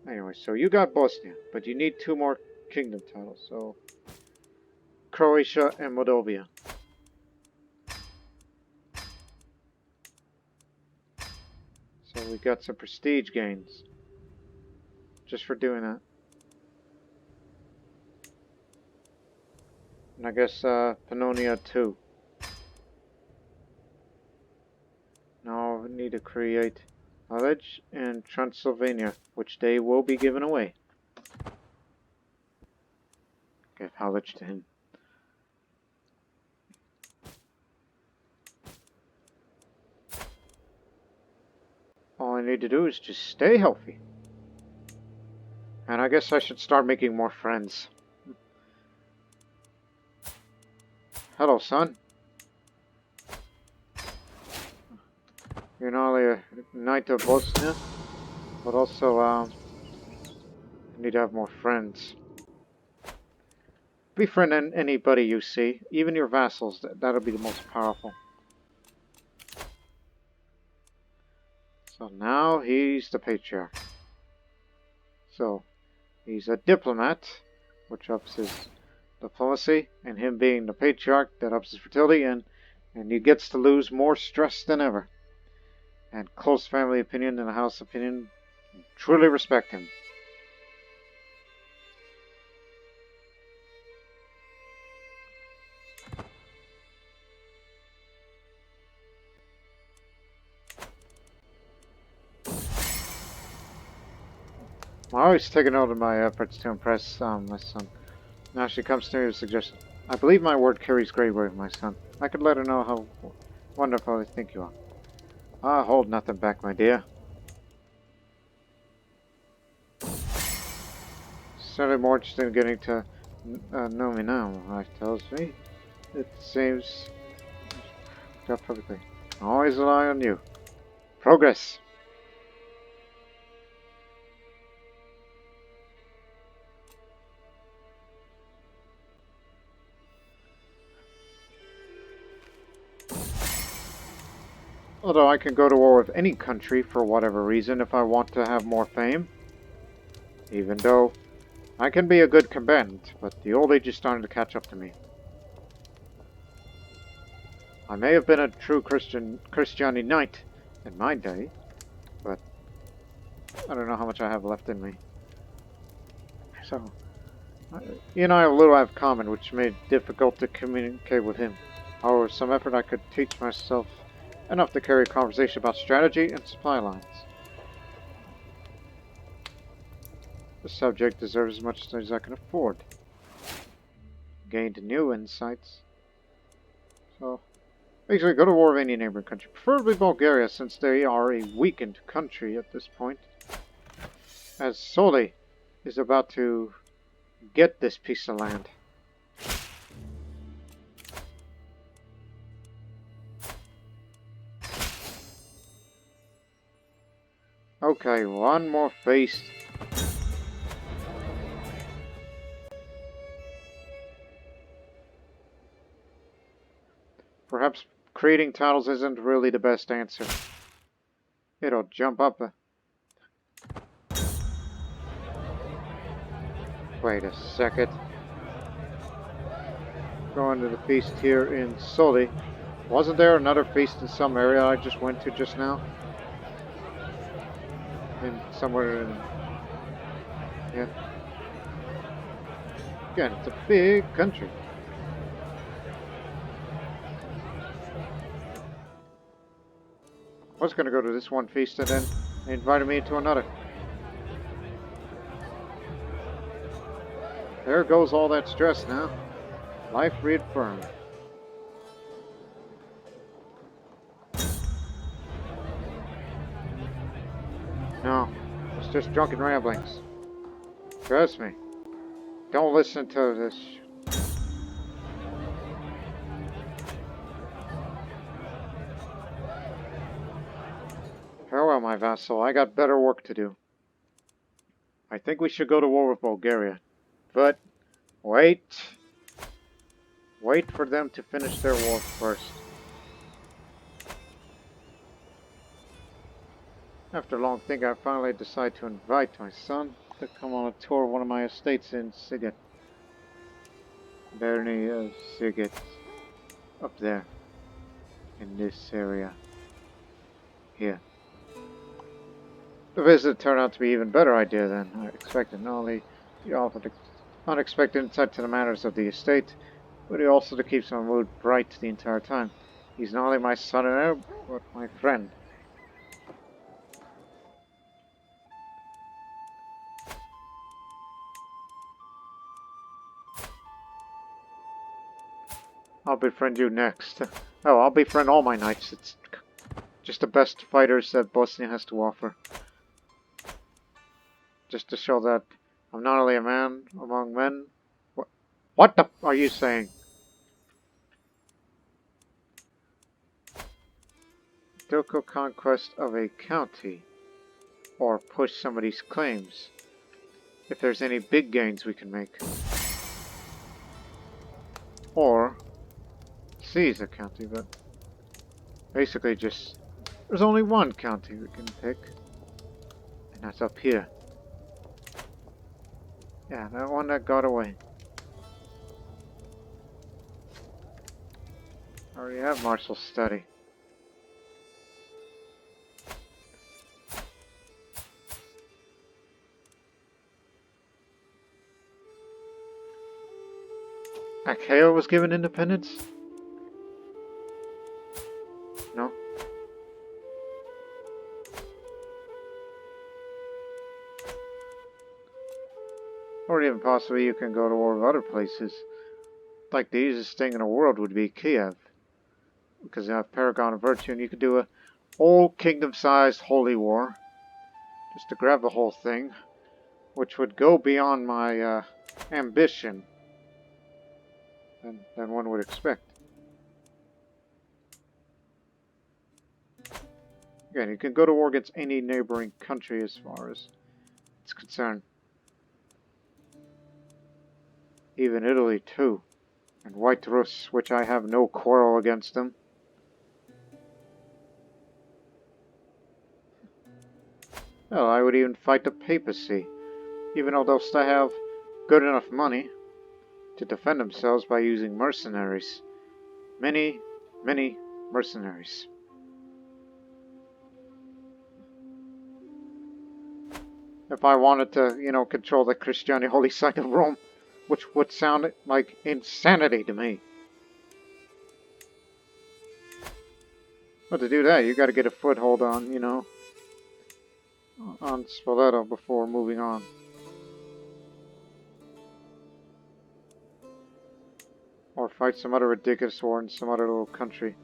Anyway, so you got Bosnia, but you need 2 more kingdom titles. So, Croatia and Moldavia. So we got some prestige gains. Just for doing that. And I guess Pannonia too. Now we need to create Halych and Transylvania, which they will be given away. Give Halych to him. All I need to do is just stay healthy. And I guess I should start making more friends. Hello, son. You're not only a knight of Bosnia, but also, you need to have more friends. Befriend anybody you see, even your vassals. That'll be the most powerful. So now he's the patriarch. So he's a diplomat, which ups his diplomacy, and him being the patriarch that ups his fertility, and he gets to lose more stress than ever. And close family opinion and a house opinion truly respect him. I always take a note of my efforts to impress my son. Now she comes to me with a suggestion. I believe my word carries great weight, my son. I could let her know how wonderful I think you are. Ah, hold nothing back, my dear. Certainly more interested in getting to know me now, life tells me. It seems got perfectly. I always rely on you. Progress! Although I can go to war with any country for whatever reason if I want to have more fame. Even though I can be a good combatant, but the old age is starting to catch up to me. I may have been a true Krstjani knight in my day, but I don't know how much I have left in me. So, he and I have little have common, which made it difficult to communicate with him. However, with some effort I could teach myself enough to carry a conversation about strategy and supply lines. The subject deserves as much study as I can afford. Gained new insights. So, basically go to war with any neighboring country, preferably Bulgaria, since they are a weakened country at this point. As Soli is about to get this piece of land. Okay, one more feast. Perhaps creating titles isn't really the best answer. It'll jump up a... Wait a second. Going to the feast here in Soli. Wasn't there another feast in some area I just went to just now? In somewhere in... Yeah. Again, it's a big country. I was gonna go to this one feast and then they invited me to another. There goes all that stress now. Life reaffirmed. No, it's just drunken ramblings. Trust me. Don't listen to this. Farewell, my vassal. I got better work to do. I think we should go to war with Bulgaria. But, wait. Wait for them to finish their war first. After long thinking, I finally decided to invite my son to come on a tour of one of my estates in Siget. Bernie Siget. Up there. In this area. Here. The visit turned out to be an even better idea than I expected. Not only he offered unexpected insight to the matters of the estate, but he also to keep my mood bright the entire time. He's not only my son and heir, but my friend. I'll befriend you next. Oh, I'll befriend all my knights. It's just the best fighters that Bosnia has to offer. Just to show that I'm not only a man among men. What the are you saying? Local conquest of a county. Or push somebody's claims. If there's any big gains we can make. Or seize a county, but basically just there's only one county we can pick. And that's up here. Yeah, that one that got away. I already have martial study. Achaia was given independence? No? Or even possibly you can go to war with other places. Like the easiest thing in the world would be Kiev. Because you have Paragon of Virtue and you could do a whole kingdom-sized holy war. Just to grab the whole thing. Which would go beyond my ambition than one would expect. Again, you can go to war against any neighboring country as far as it's concerned. Even Italy, too. And White Rus, which I have no quarrel against them. Well, I would even fight the papacy, even though they'll still have good enough money to defend themselves by using mercenaries. Many, many mercenaries. If I wanted to, you know, control the Krstjani holy site of Rome, which would sound like insanity to me. But to do that, you gotta get a foothold on, you know, on Spoleto before moving on. Or fight some other ridiculous war in some other little country.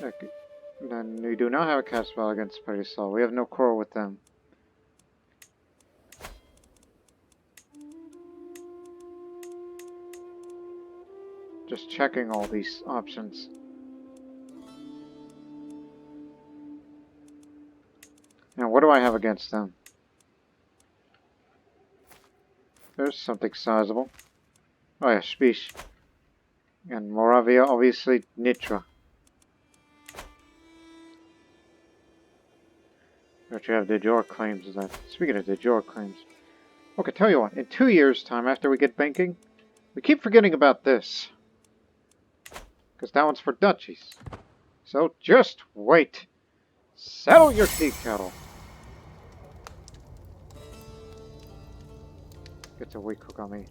Okay. Then we do not have a cast spell against Perisol. We have no quarrel with them. Just checking all these options. Now, what do I have against them? There's something sizable. Oh yeah, Spish. And Moravia, obviously, Nitra. But you have de jure claims of that. Speaking of de jure claims. Okay, tell you what, in 2 years' time after we get banking, we keep forgetting about this. Because that one's for duchies. So just wait. Settle your tea kettle. Gets a weak hook on me.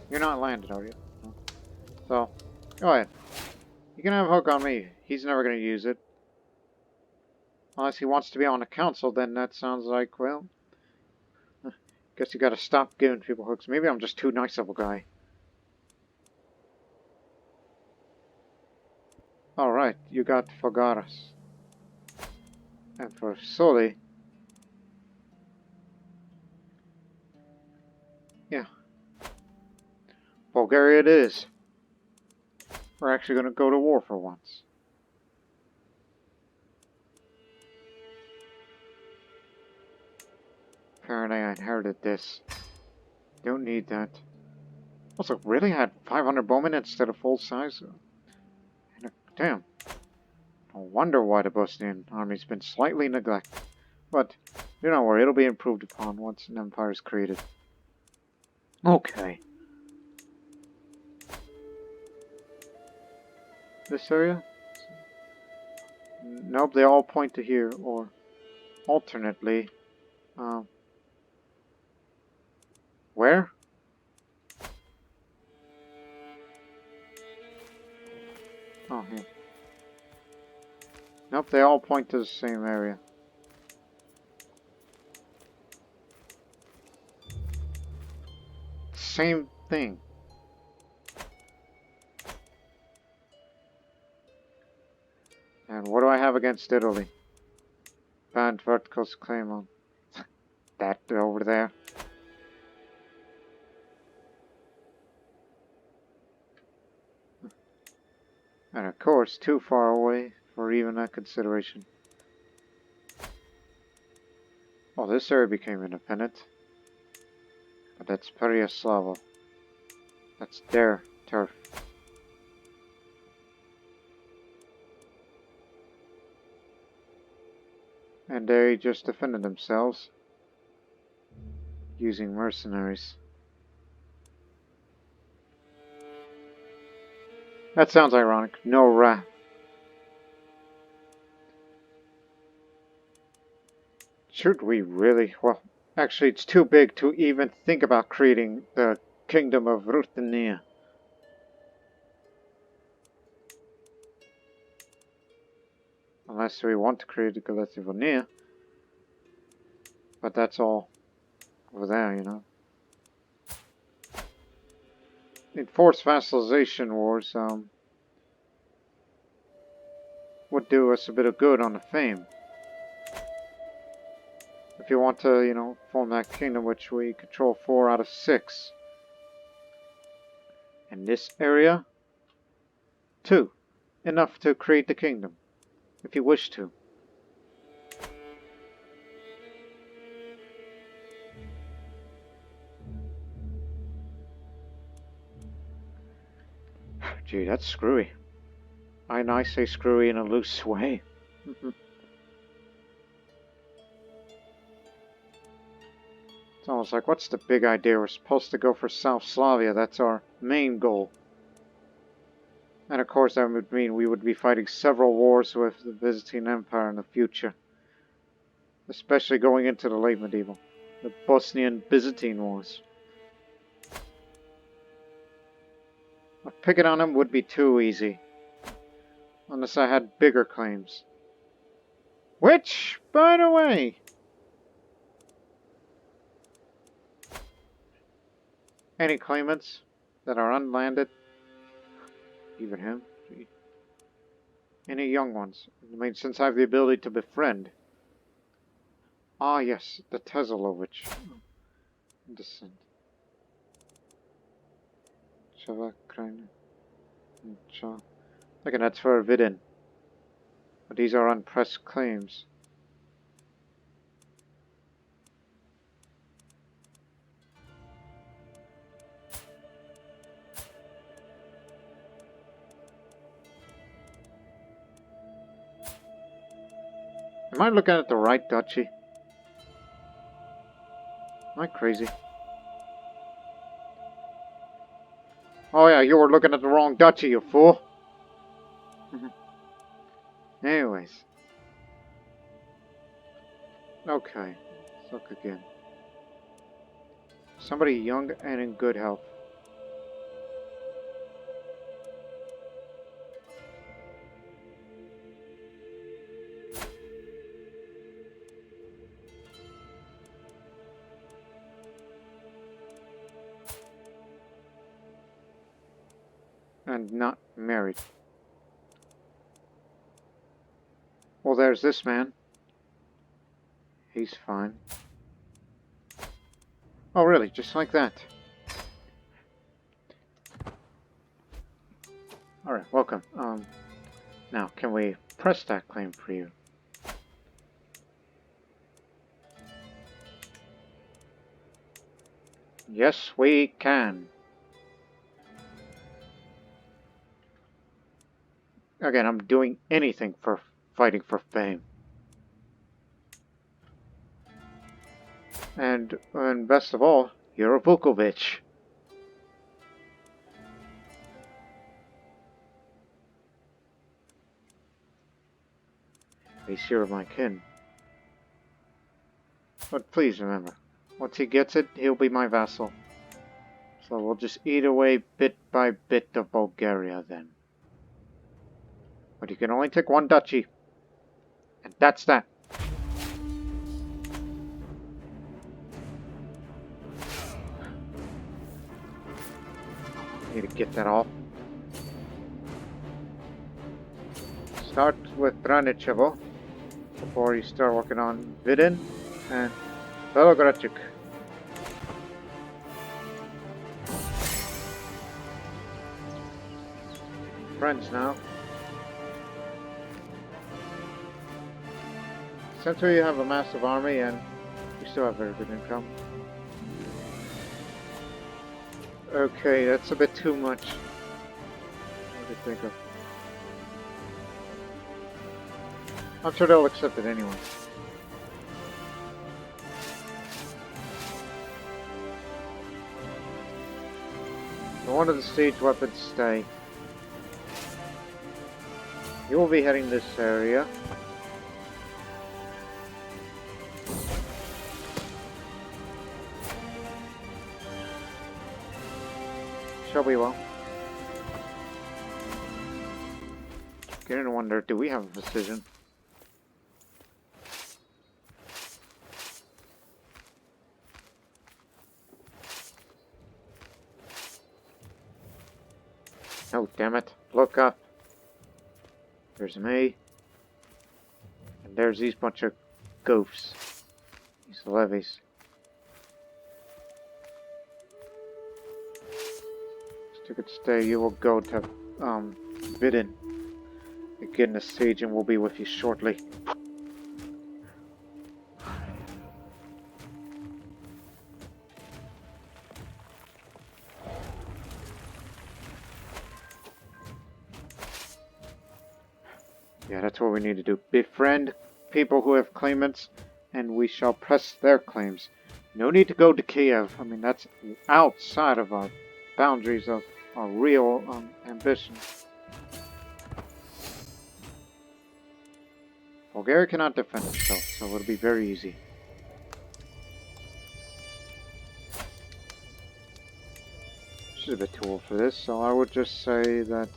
You're not landed, are you? No. So, go ahead. You can have a hook on me. He's never going to use it. Unless he wants to be on the council, then that sounds like, well... guess you gotta stop giving people hooks. Maybe I'm just too nice of a guy. Alright, you got Fogaras. And for Soli... yeah. Bulgaria it is. We're actually gonna go to war for once. Apparently I inherited this. Don't need that. Also, really? I had 500 bowmen instead of full size? Damn. No wonder why the Bosnian army's been slightly neglected. But, do not worry, it'll be improved upon once an empire is created. Okay. This area? Nope, they all point to here, or alternately, where? Oh, here. Nope, they all point to the same area. Same thing. And what do I have against Italy? Banned verticals claim on that over there. And of course, too far away for even that consideration. Well, this area became independent. But that's Peryaslava. That's their turf. And they just defended themselves using mercenaries. That sounds ironic. No wrath. Should we really? Well, actually, it's too big to even think about creating the Kingdom of Ruthenia. Unless we want to create the Galativonia. But that's all over there, you know. Enforced vassalization wars would do us a bit of good on the fame. If you want to, you know, form that kingdom which we control 4 out of 6. And this area, 2. Enough to create the kingdom, if you wish to. Gee, that's screwy. I say screwy in a loose way. It's almost like, what's the big idea? We're supposed to go for South Slavia. That's our main goal. And of course that would mean we would be fighting several wars with the Byzantine Empire in the future. Especially going into the late medieval. The Bosnian Byzantine Wars. But picking on them would be too easy. Unless I had bigger claims. Which, by the way... Any claimants that are unlanded? Even him? Gee. Any young ones? I mean, since I have the ability to befriend. Ah, yes, the Tezelovich. Descent. Chava, Kraina. Okay, that's for Vidin. But these are unpressed claims. Am I looking at the right duchy? Am I crazy? Oh yeah, you were looking at the wrong duchy, you fool! Anyways. Okay, let's look again. Somebody young and in good health. And not married. Well, there's this man. He's fine. Oh, really? Just like that? Alright, welcome. Now, can we press that claim for you? Yes, we can. Again, I'm doing anything for fighting for fame. And best of all, you're a Vukovic. At least you're my kin. But please remember, once he gets it, he'll be my vassal. So we'll just eat away bit by bit of Bulgaria then. But you can only take one duchy. And that's that. Need to get that off. Start with Branicevo before you start working on Vidin and Belogradchik. Friends now. Since you have a massive army and you still have very good income. Okay, that's a bit too much. What do you think of? I'm sure they'll accept it anyway. So one of the siege weapons stay. You will be heading this area. Shall we well? Getting to wonder, do we have a precision? Oh, damn it. Look up. There's me. And there's these bunch of goofs. These levies. You could stay, you will go to, Vidin. Again, the sage, and we'll be with you shortly. Yeah, that's what we need to do. Befriend people who have claimants, and we shall press their claims. No need to go to Kiev. I mean, that's outside of our boundaries of our real ambition. Bulgaria cannot defend itself, so it'll be very easy. She's a bit too old for this, so I would just say that,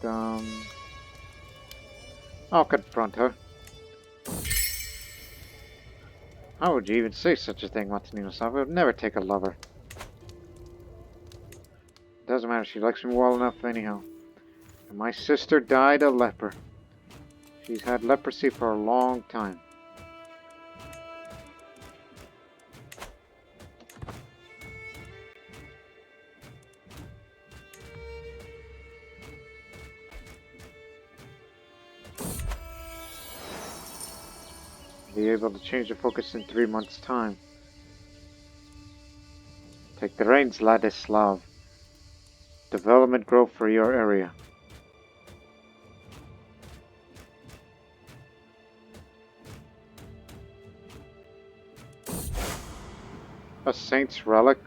I'll confront her. How would you even say such a thing, Martinino? I would never take a lover. Doesn't matter, she likes me well enough anyhow. And my sister died a leper. She's had leprosy for a long time. Be able to change the focus in 3 months' time. Take the reins, Ladislav. Development growth for your area. A saint's relic?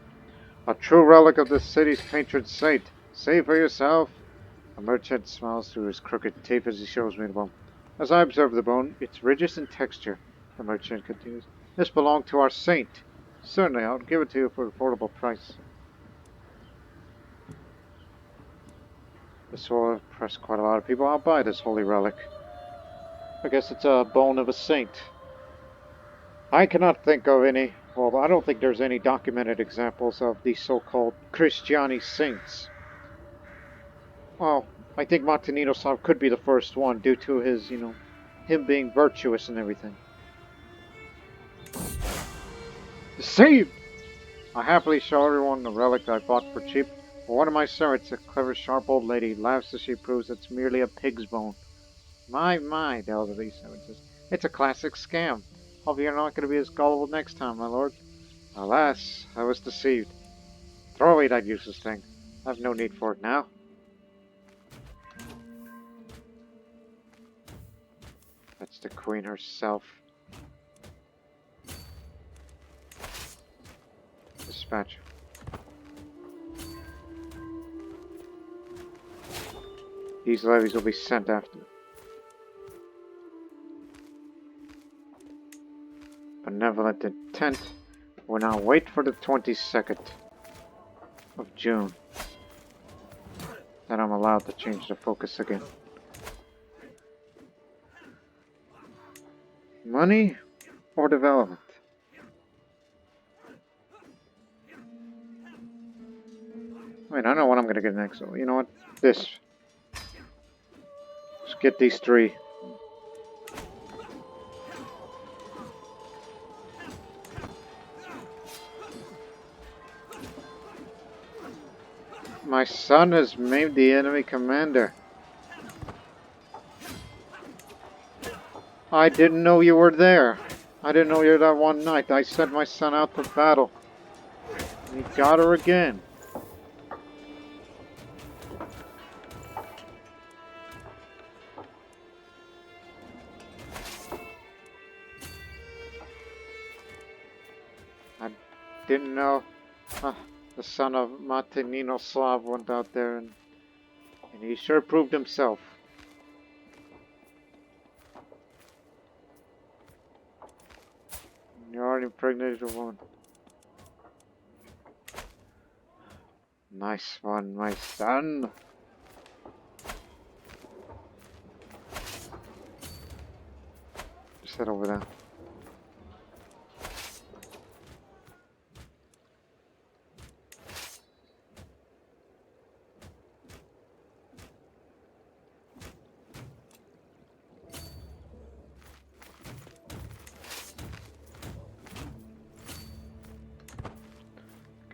A true relic of the city's patron saint. Say for yourself. A merchant smiles through his crooked teeth as he shows me the bone. As I observe the bone, it's ridges in texture. The merchant continues. This belonged to our saint. Certainly, I'll give it to you for an affordable price. This will impress quite a lot of people. I'll buy this holy relic. I guess it's a bone of a saint. I cannot think of any, well, I don't think there's any documented examples of these so-called Krstjani saints. Well, I think Martinino could be the first one due to his, him being virtuous and everything. Saved! I happily show everyone the relic I bought for cheap. But one of my servants, a clever, sharp old lady, laughs as she proves it's merely a pig's bone. My, the elderly servant says. It's a classic scam. Hope you're not going to be as gullible next time, my lord. Alas, I was deceived. Throw away that useless thing. I've no need for it now. That's the queen herself. Dispatch. These levies will be sent after. Benevolent intent. We'll now wait for the 22nd of June. Then I'm allowed to change the focus again. Money or development? I mean, I know what I'm going to get next. So, you know what? This. Let's get these 3. My son has maimed the enemy commander. I didn't know you were there. I didn't know you were that one night. I sent my son out to battle. He got her again. I didn't know. The son of Martinino Slav went out there and he sure proved himself. You already impregnated a woman. Nice one, my son. Just head over there.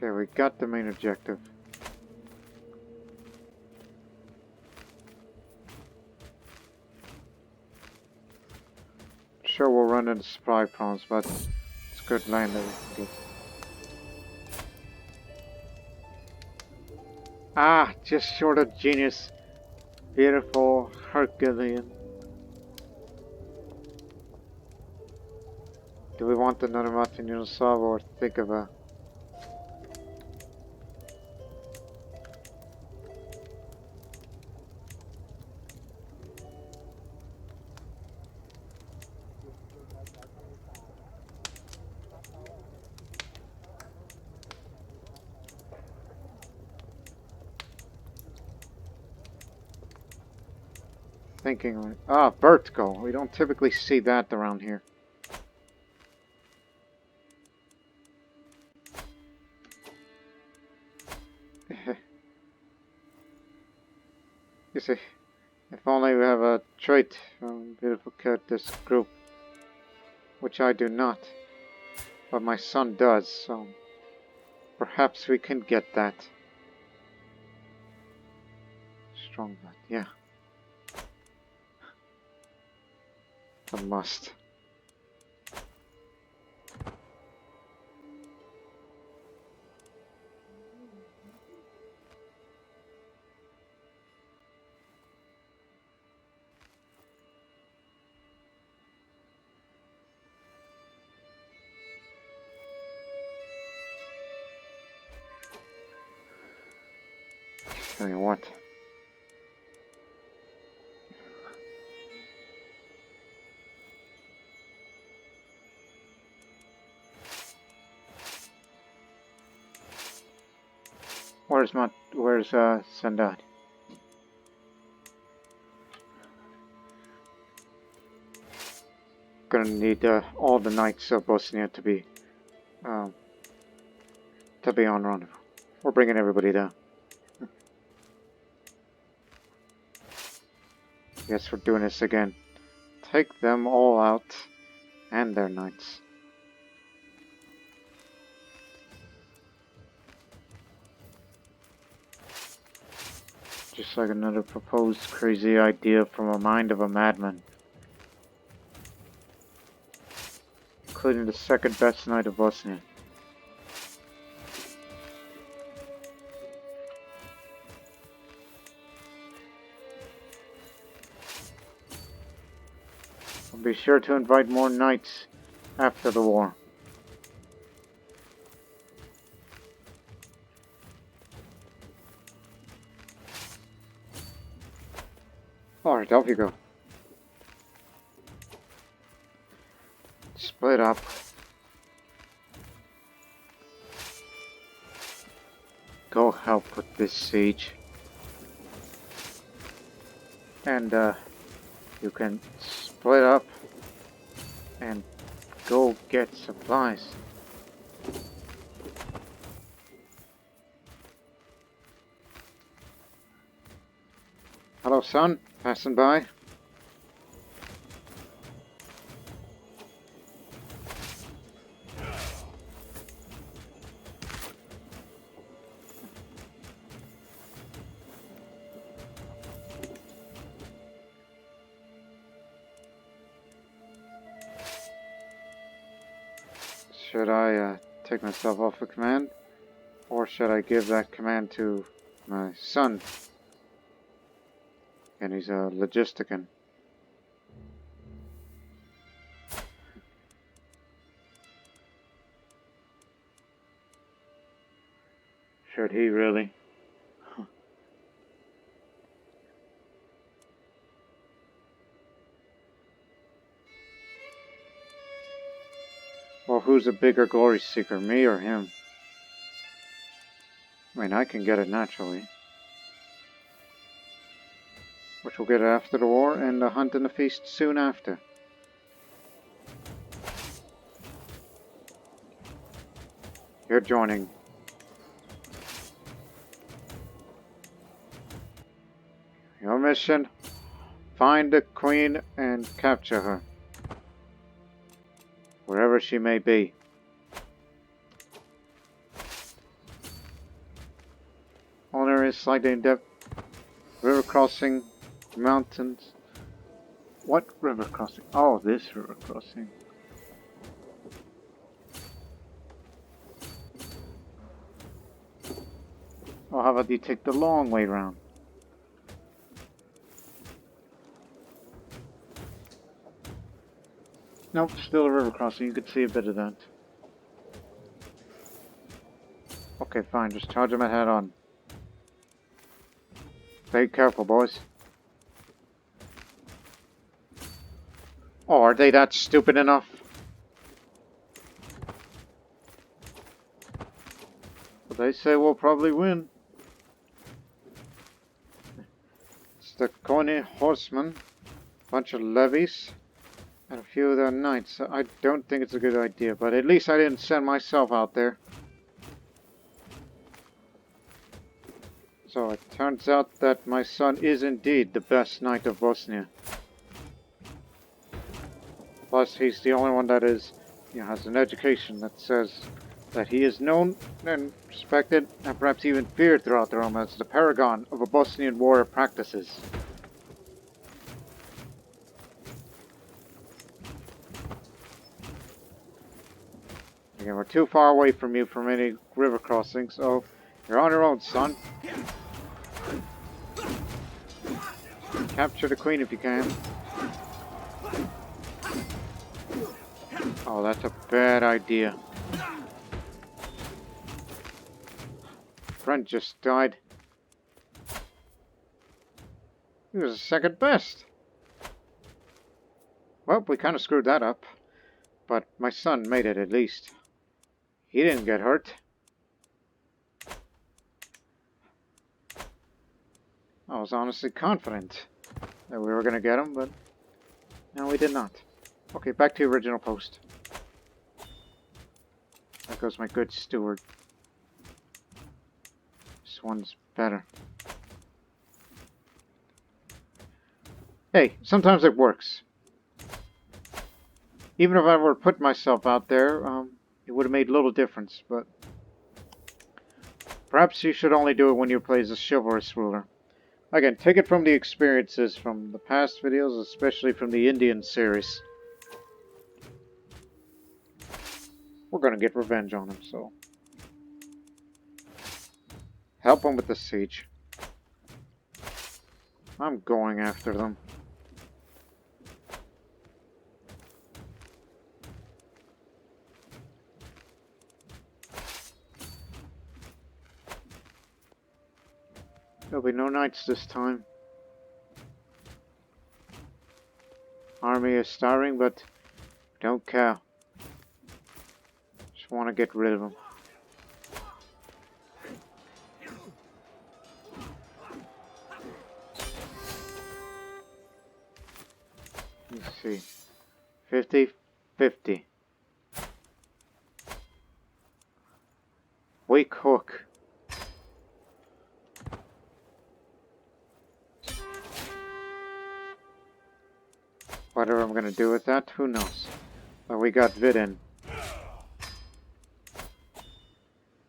Okay, we got the main objective. Sure, we'll run into supply problems, but it's good land that we can get. Ah, just short of genius. Beautiful Herculean. Do we want another Martin Sava or think of a... Thinking... Ah, vertical. We don't typically see that around here. You see, if only we have a trait from beautiful cat this group, which I do not, but my son does, so perhaps we can get that. Strong blood, yeah. A must. Tell you what. Where's Sandad? Gonna need all the knights of Bosnia to be on rendezvous. We're bringing everybody down. Yes, we're doing this again. Take them all out and their knights. Just like another proposed crazy idea from a mind of a madman. Including the second best knight of Bosnia. I'll be sure to invite more knights after the war. Alright, off you go. Split up. Go help with this siege. And you can split up and go get supplies. Hello, son. Passing by. Should I take myself off of command? Or should I give that command to my son? And he's a logistician. Should he really? Well, who's a bigger glory seeker, me or him? I mean, I can get it naturally. Which we'll get after the war, and the hunt and the feast soon after. You're joining. Your mission: find the queen and capture her. Wherever she may be. All areas slightly in depth. River crossing. Mountains. What river crossing? Oh, this river crossing. Oh, how about you take the long way round? Nope, still a river crossing. You could see a bit of that. Okay, fine. Just charge them head on. Stay careful, boys. Oh, are they that stupid enough? But they say we'll probably win. It's the Coney horsemen, bunch of levies, and a few of their knights. I don't think it's a good idea, but at least I didn't send myself out there. So it turns out that my son is indeed the best knight of Bosnia. Plus, he's the only one that has an education that says that he is known and respected and perhaps even feared throughout the realm as the paragon of a Bosnian warrior practices. Again, we're too far away from you from any river crossings, so you're on your own, son. Capture the queen if you can. Oh, that's a bad idea. Friend just died. He was the second best. Well, we kind of screwed that up. But my son made it at least. He didn't get hurt. I was honestly confident that we were going to get him, but no, we did not. Okay, back to the original post. There goes my good steward. This one's better. Hey, sometimes it works. Even if I were to put myself out there, it would have made little difference, but perhaps you should only do it when you play as a chivalrous ruler. Again, take it from the experiences from the past videos, especially from the Indian series. We're gonna get revenge on him, so help him with the siege. I'm going after them. There'll be no knights this time. Army is starving, but don't care. Just want to get rid of them. Let's see. 50-50. Weak hook. Whatever I'm going to do with that, who knows. But we got Vidin.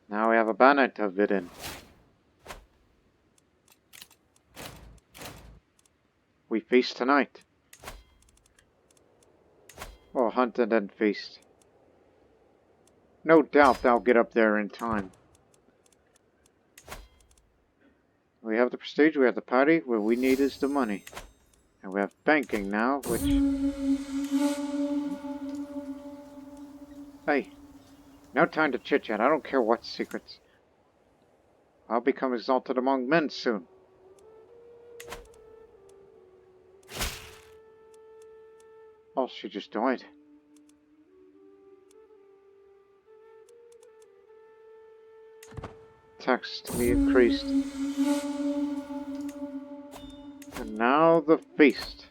Now we have a Banat of Vidin. We feast tonight. Or hunt and then feast. No doubt they'll get up there in time. We have the prestige, we have the party. What we need is the money. And we have banking now, which... Hey, no time to chit-chat. I don't care what secrets. I'll become exalted among men soon. Oh, she just died. tax to be increased. And now the feast.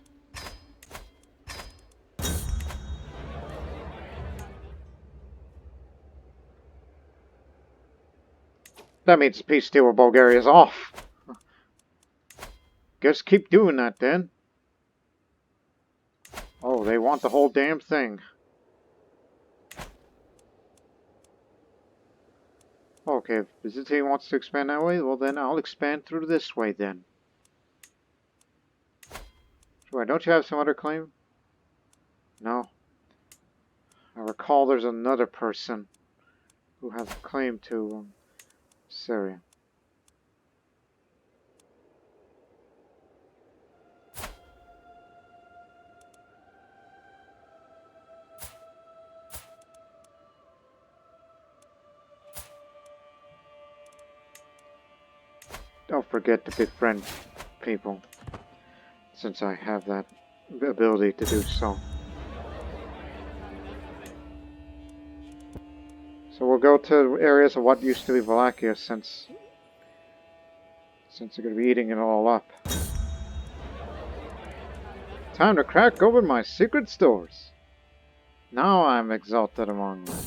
That means the peace deal with Bulgaria is off. Guess keep doing that then. Oh, they want the whole damn thing. Okay, if Byzantium wants to expand that way, well then I'll expand through this way then. Wait, don't you have some other claim? No. I recall there's another person who has a claim to Syria. Don't forget to befriend people, since I have that ability to do so. So we'll go to areas of what used to be Wallachia, since they're going to be eating it all up. Time to crack open my secret stores. Now I'm exalted among them.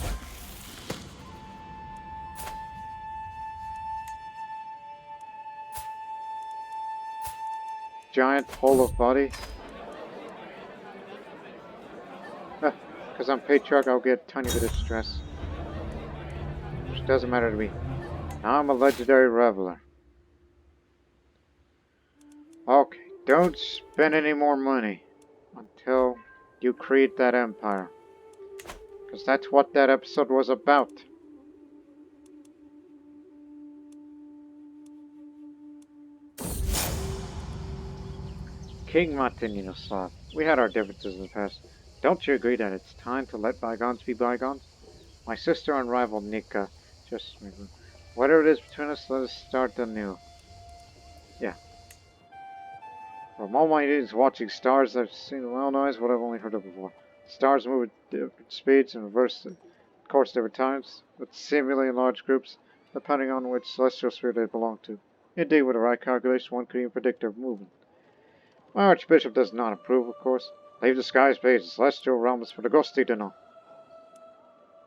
Giant hole of body. Because I'm patriarch, I'll get a tiny bit of stress. Which doesn't matter to me. Now I'm a legendary reveler. Okay, don't spend any more money until you create that empire. Because that's what that episode was about. King Martin Yanoslav, we had our differences in the past. Don't you agree that it's time to let bygones be bygones? My sister and rival Nika, just whatever it is between us, let us start anew. Yeah. From all my years watching stars, I've seen well noise what I've only heard of before. Stars move at different speeds and reverse course different times, with seemingly in large groups, depending on which celestial sphere they belong to. Indeed, with the right calculation, one could even predict their movement. My Archbishop does not approve, of course. Leave the skies page the celestial realms for the ghosty to know.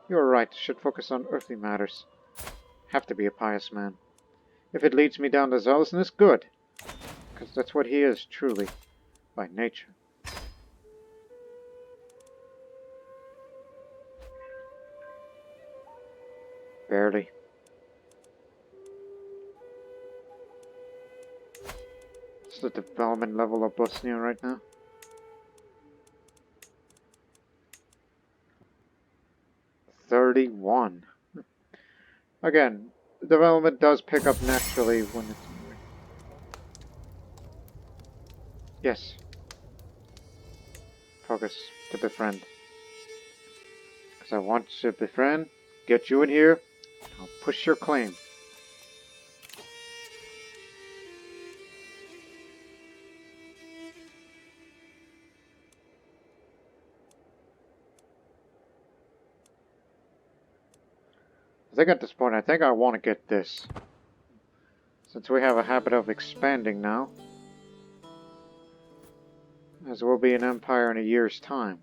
You are right, should focus on earthly matters. Have to be a pious man. If it leads me down to zealousness, good. Because that's what he is, truly, by nature. Barely. It's the development level of Bosnia right now. $31. Again, development does pick up naturally when it's... Yes. Focus to befriend. Because I want to befriend, get you in here, I'll push your claim. I think at this point, I think I want to get this. Since we have a habit of expanding now. As we'll be an empire in a year's time.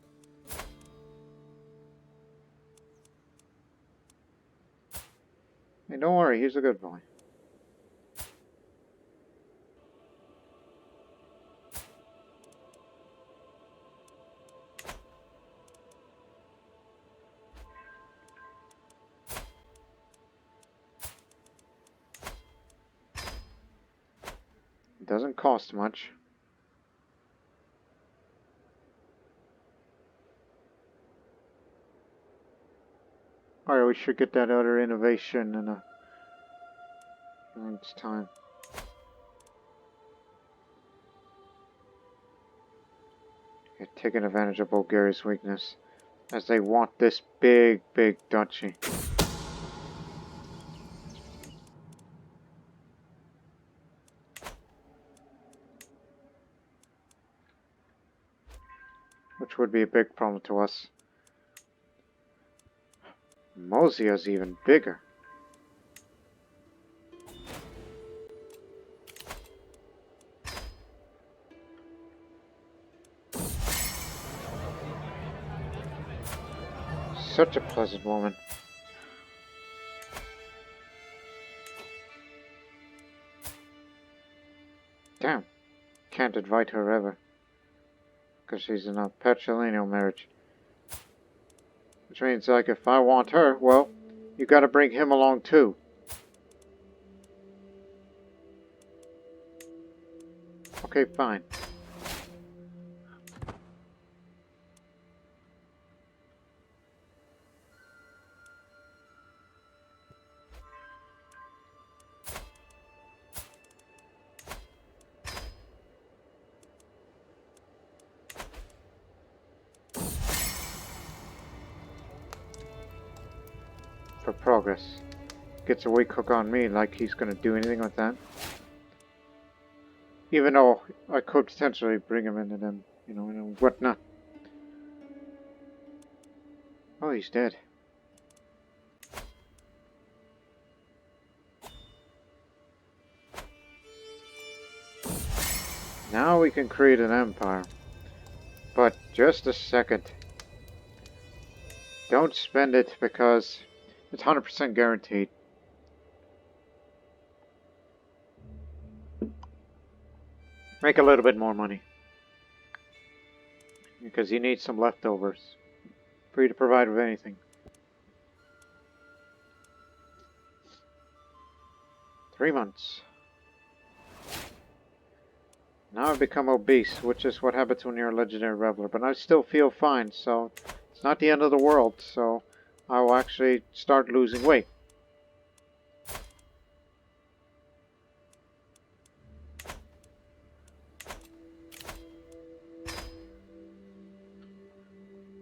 Hey, don't worry, he's a good boy. It doesn't cost much. Alright, we should get that other innovation in a month's time. Yeah, taking advantage of Bulgaria's weakness. As they want this big, big duchy. Which would be a big problem to us. Mosia's even bigger. such a pleasant woman. Damn. Can't invite her ever. Because she's in a patrilineal marriage. Which means, like, if I want her, well, you gotta bring him along too. Okay, fine. For progress. Gets a weak hook on me like he's gonna do anything with that. Even though I could potentially bring him in and then, you know, and whatnot. Oh, he's dead. Now we can create an empire. But just a second. Don't spend it because it's 100% guaranteed. Make a little bit more money. Because you need some leftovers. For you to provide with anything. 3 months. Now I've become obese, which is what happens when you're a legendary reveler. But I still feel fine, so it's not the end of the world. So I will actually start losing weight.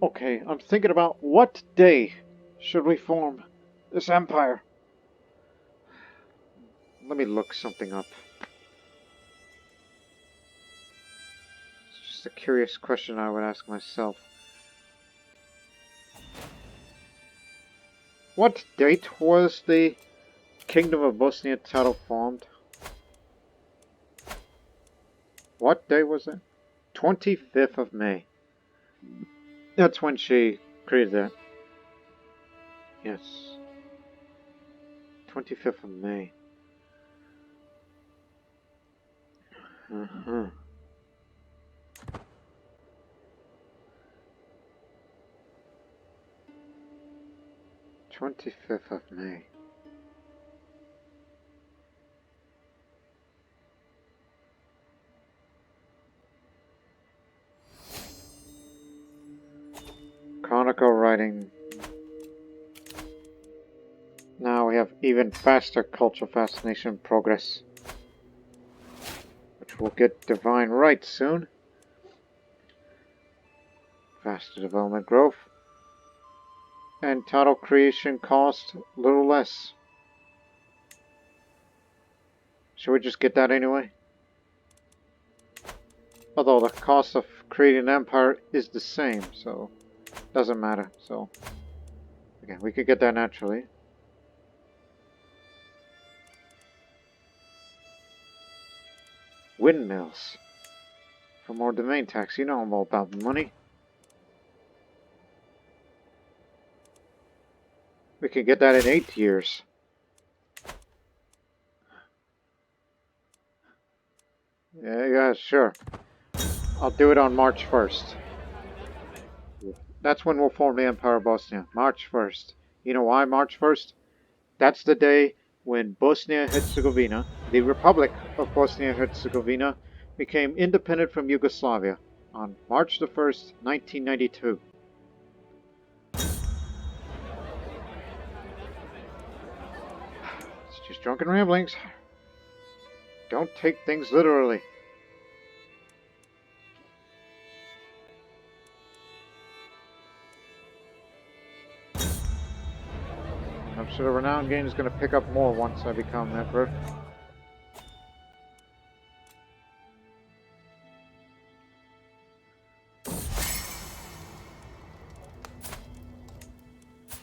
Okay, I'm thinking about what day should we form this empire. Let me look something up. It's just a curious question I would ask myself. What date was the Kingdom of Bosnia title formed? What day was it? 25th of May. That's when she created that. Yes. 25th of May. 25th of May. Chronicle writing. Now we have even faster cultural fascination progress. Which will get divine right soon. Faster development growth. And title creation cost a little less. Should we just get that anyway? Although the cost of creating an empire is the same, so doesn't matter. So again, we could get that naturally. Windmills. For more domain tax, you know I'm all about money. We could get that in 8 years. Yeah, sure. I'll do it on March 1st. That's when we'll form the Empire of Bosnia. March 1st. You know why March 1st? That's the day when Bosnia-Herzegovina, the Republic of Bosnia-Herzegovina, became independent from Yugoslavia on March the 1st, 1992. It's just drunken ramblings. Don't take things literally. I'm sure the renown gain is going to pick up more once I become Emperor.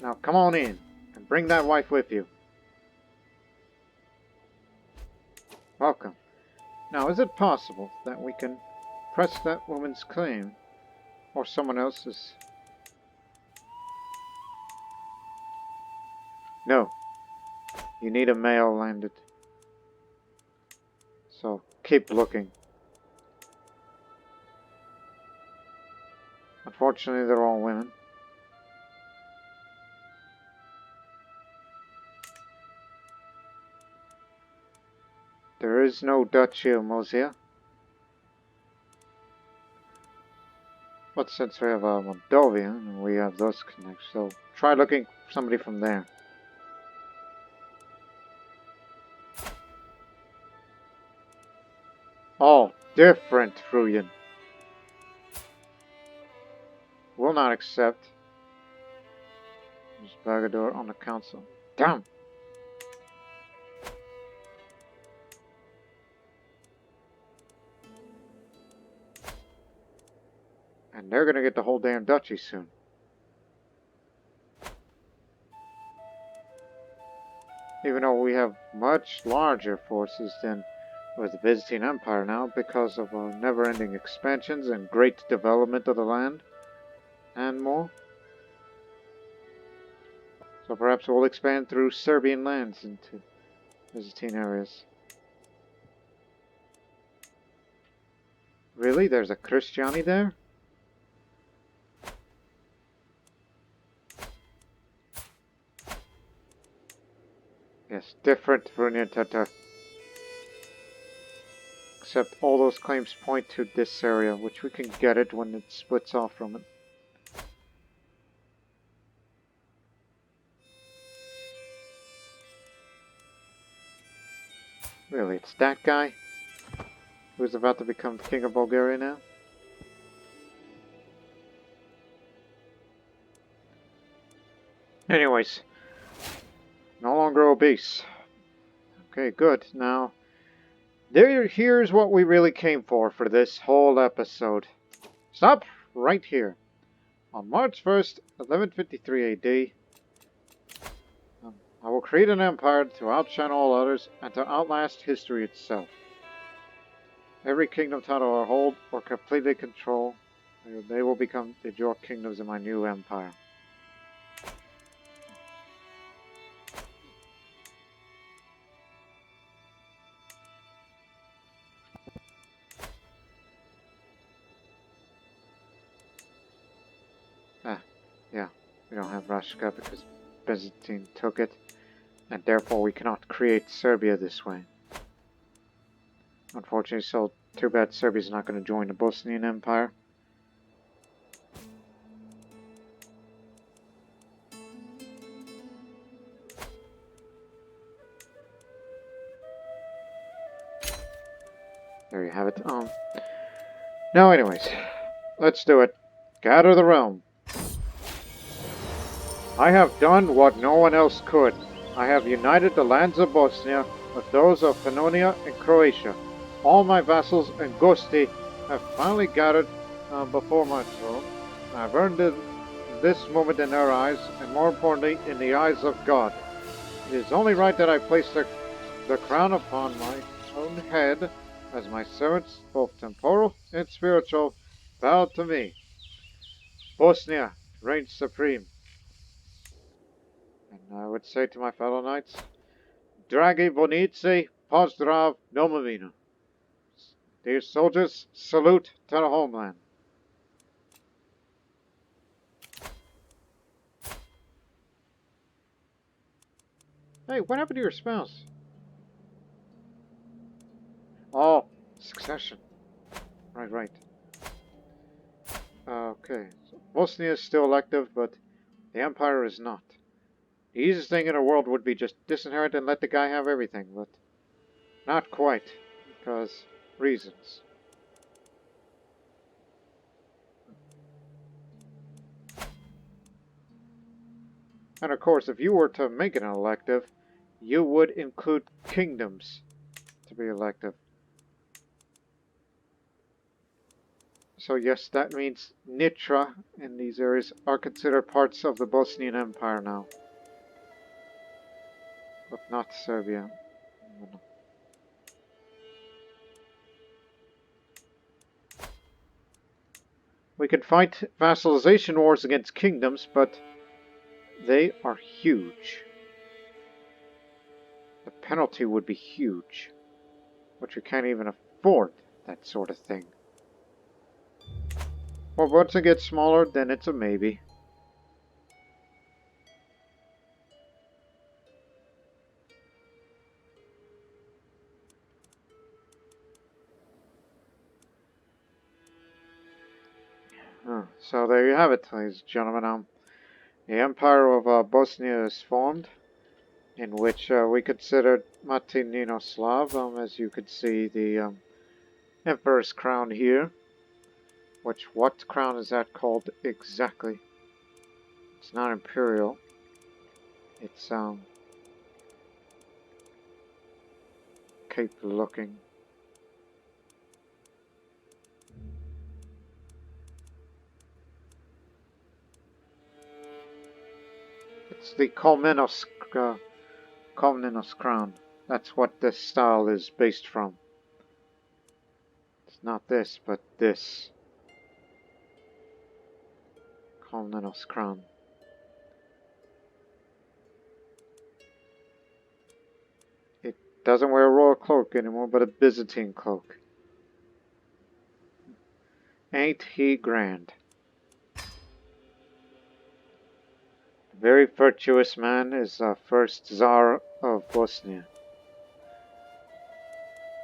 Now come on in and bring that wife with you. Welcome. Now is it possible that we can press that woman's claim or someone else's? No. You need a male landed. So, keep looking. Unfortunately, they're all women. There is no Duchy of Mosia. But since we have a Moldovan, we have those connections. So, try looking for somebody from there. All different, Fruyan. Will not accept. There's Bagador on the council. Damn! And they're gonna get the whole damn duchy soon. Even though we have much larger forces than with the Byzantine Empire now because of never-ending expansions and great development of the land and more. So perhaps we'll expand through Serbian lands into Byzantine areas. Really? There's a Krstjani there? Yes, different Vrunian Tatar. Except all those claims point to this area, which we can get it when it splits off from it. Really, it's that guy who's about to become the king of Bulgaria now? Anyways, no longer obese. Okay, good. Now, here's what we really came for this whole episode. Stop right here. On March 1st, 1153 AD, I will create an empire to outshine all others and to outlast history itself. Every kingdom title I hold or completely control, they will become the jewel kingdoms in my new empire. Yeah, we don't have Rashka because Byzantine took it, and therefore we cannot create Serbia this way. Unfortunately, so too bad Serbia's not going to join the Bosnian Empire. There you have it. Now anyways, let's do it. Gather the realm. I have done what no one else could. I have united the lands of Bosnia with those of Pannonia and Croatia. All my vassals and gosti have finally gathered before my throne. I have earned this moment in their eyes, and more importantly, in the eyes of God. It is only right that I place the crown upon my own head, as my servants, both temporal and spiritual, bow to me. Bosnia reigns supreme. And I would say to my fellow knights, Dragi Bonici, Pozdrav Domovina. Dear soldiers, salute to the homeland. Hey, what happened to your spouse? Oh, succession. Right. Okay, so Bosnia is still elective, but the Empire is not. The easiest thing in the world would be just disinherit and let the guy have everything, but not quite, because reasons. And of course, if you were to make it an elective, you would include kingdoms to be elective. So yes, that means Nitra in these areas are considered parts of the Bosnian Empire now. But not Serbia. We can fight vassalization wars against kingdoms, but they are huge. penalty would be huge. Which we can't even afford that sort of thing. Well, once it gets smaller, then it's a maybe. So there you have it, ladies and gentlemen. The Empire of Bosnia is formed, in which we considered Matininoslav, as you could see the Emperor's crown here. What crown is that called exactly? It's not Imperial. It's Cape looking. It's the Komnenos crown. That's what this style is based from. It's not this, but this. Komnenos crown. It doesn't wear a royal cloak anymore, but a Byzantine cloak. Ain't he grand? A very virtuous man is the first Tsar of Bosnia.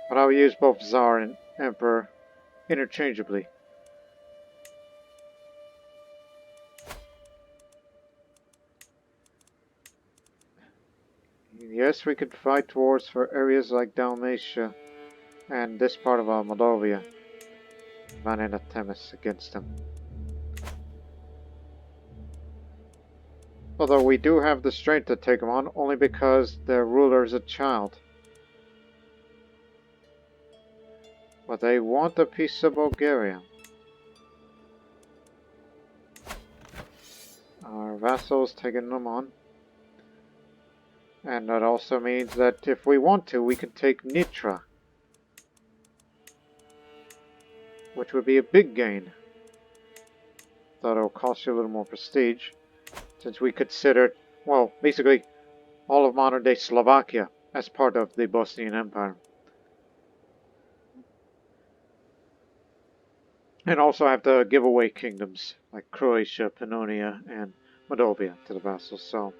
But I'll use both Tsar and Emperor interchangeably. Yes, we could fight wars for areas like Dalmatia and this part of Moldavia. Vanina Themis against them. Although we do have the strength to take them on, only because their ruler is a child. But they want a piece of Bulgaria. Our vassals taking them on. And that also means that if we want to, we can take Nitra. Which would be a big gain. Though it'll cost you a little more prestige. Since we considered, well, basically all of modern day Slovakia as part of the Bosnian Empire. And also have to give away kingdoms like Croatia, Pannonia, and Moldavia to the vassals. So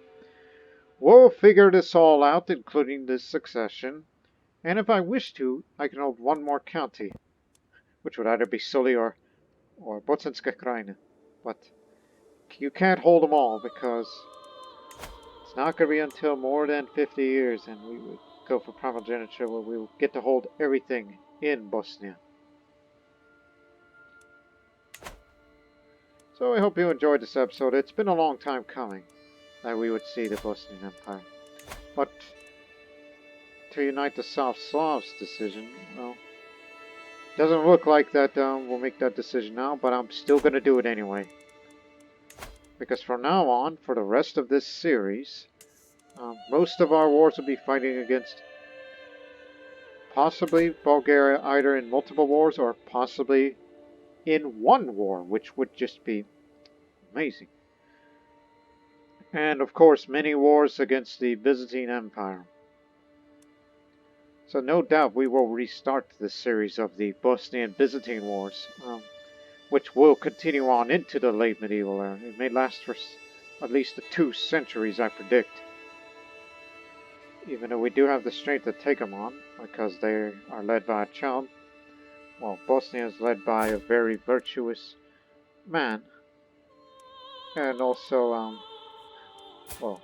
we'll figure this all out, including this succession. And if I wish to, I can hold one more county, which would either be Suli or Bosanska Krajina. But you can't hold them all because it's not going to be until more than 50 years, and we would go for primogeniture where we will get to hold everything in Bosnia. So I hope you enjoyed this episode. It's been a long time coming that we would see the Bosnian Empire. But to unite the South Slavs decision, well, doesn't look like that we'll make that decision now, but I'm still going to do it anyway. Because from now on, for the rest of this series, most of our wars will be fighting against possibly Bulgaria either in multiple wars or possibly in one war, which would just be amazing. And of course, many wars against the Byzantine Empire. So no doubt we will restart this series of the Bosnian Byzantine Wars, which will continue on into the late medieval era. It may last for at least 2 centuries, I predict. Even though we do have the strength to take them on, because they are led by a child. Well, Bosnia is led by a very virtuous man. And also, well,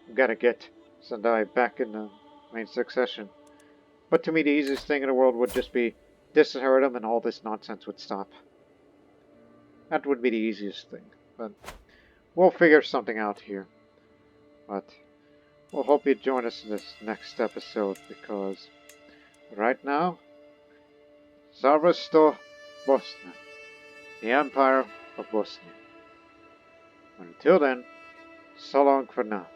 we gotta get Sendai back in the main succession. But to me, the easiest thing in the world would just be disinherit him and all this nonsense would stop. That would be the easiest thing. But we'll figure something out here. But we'll hope you join us in this next episode, because right now, Zarvasto Bosnia, the Empire of Bosnia. Until then, so long for now.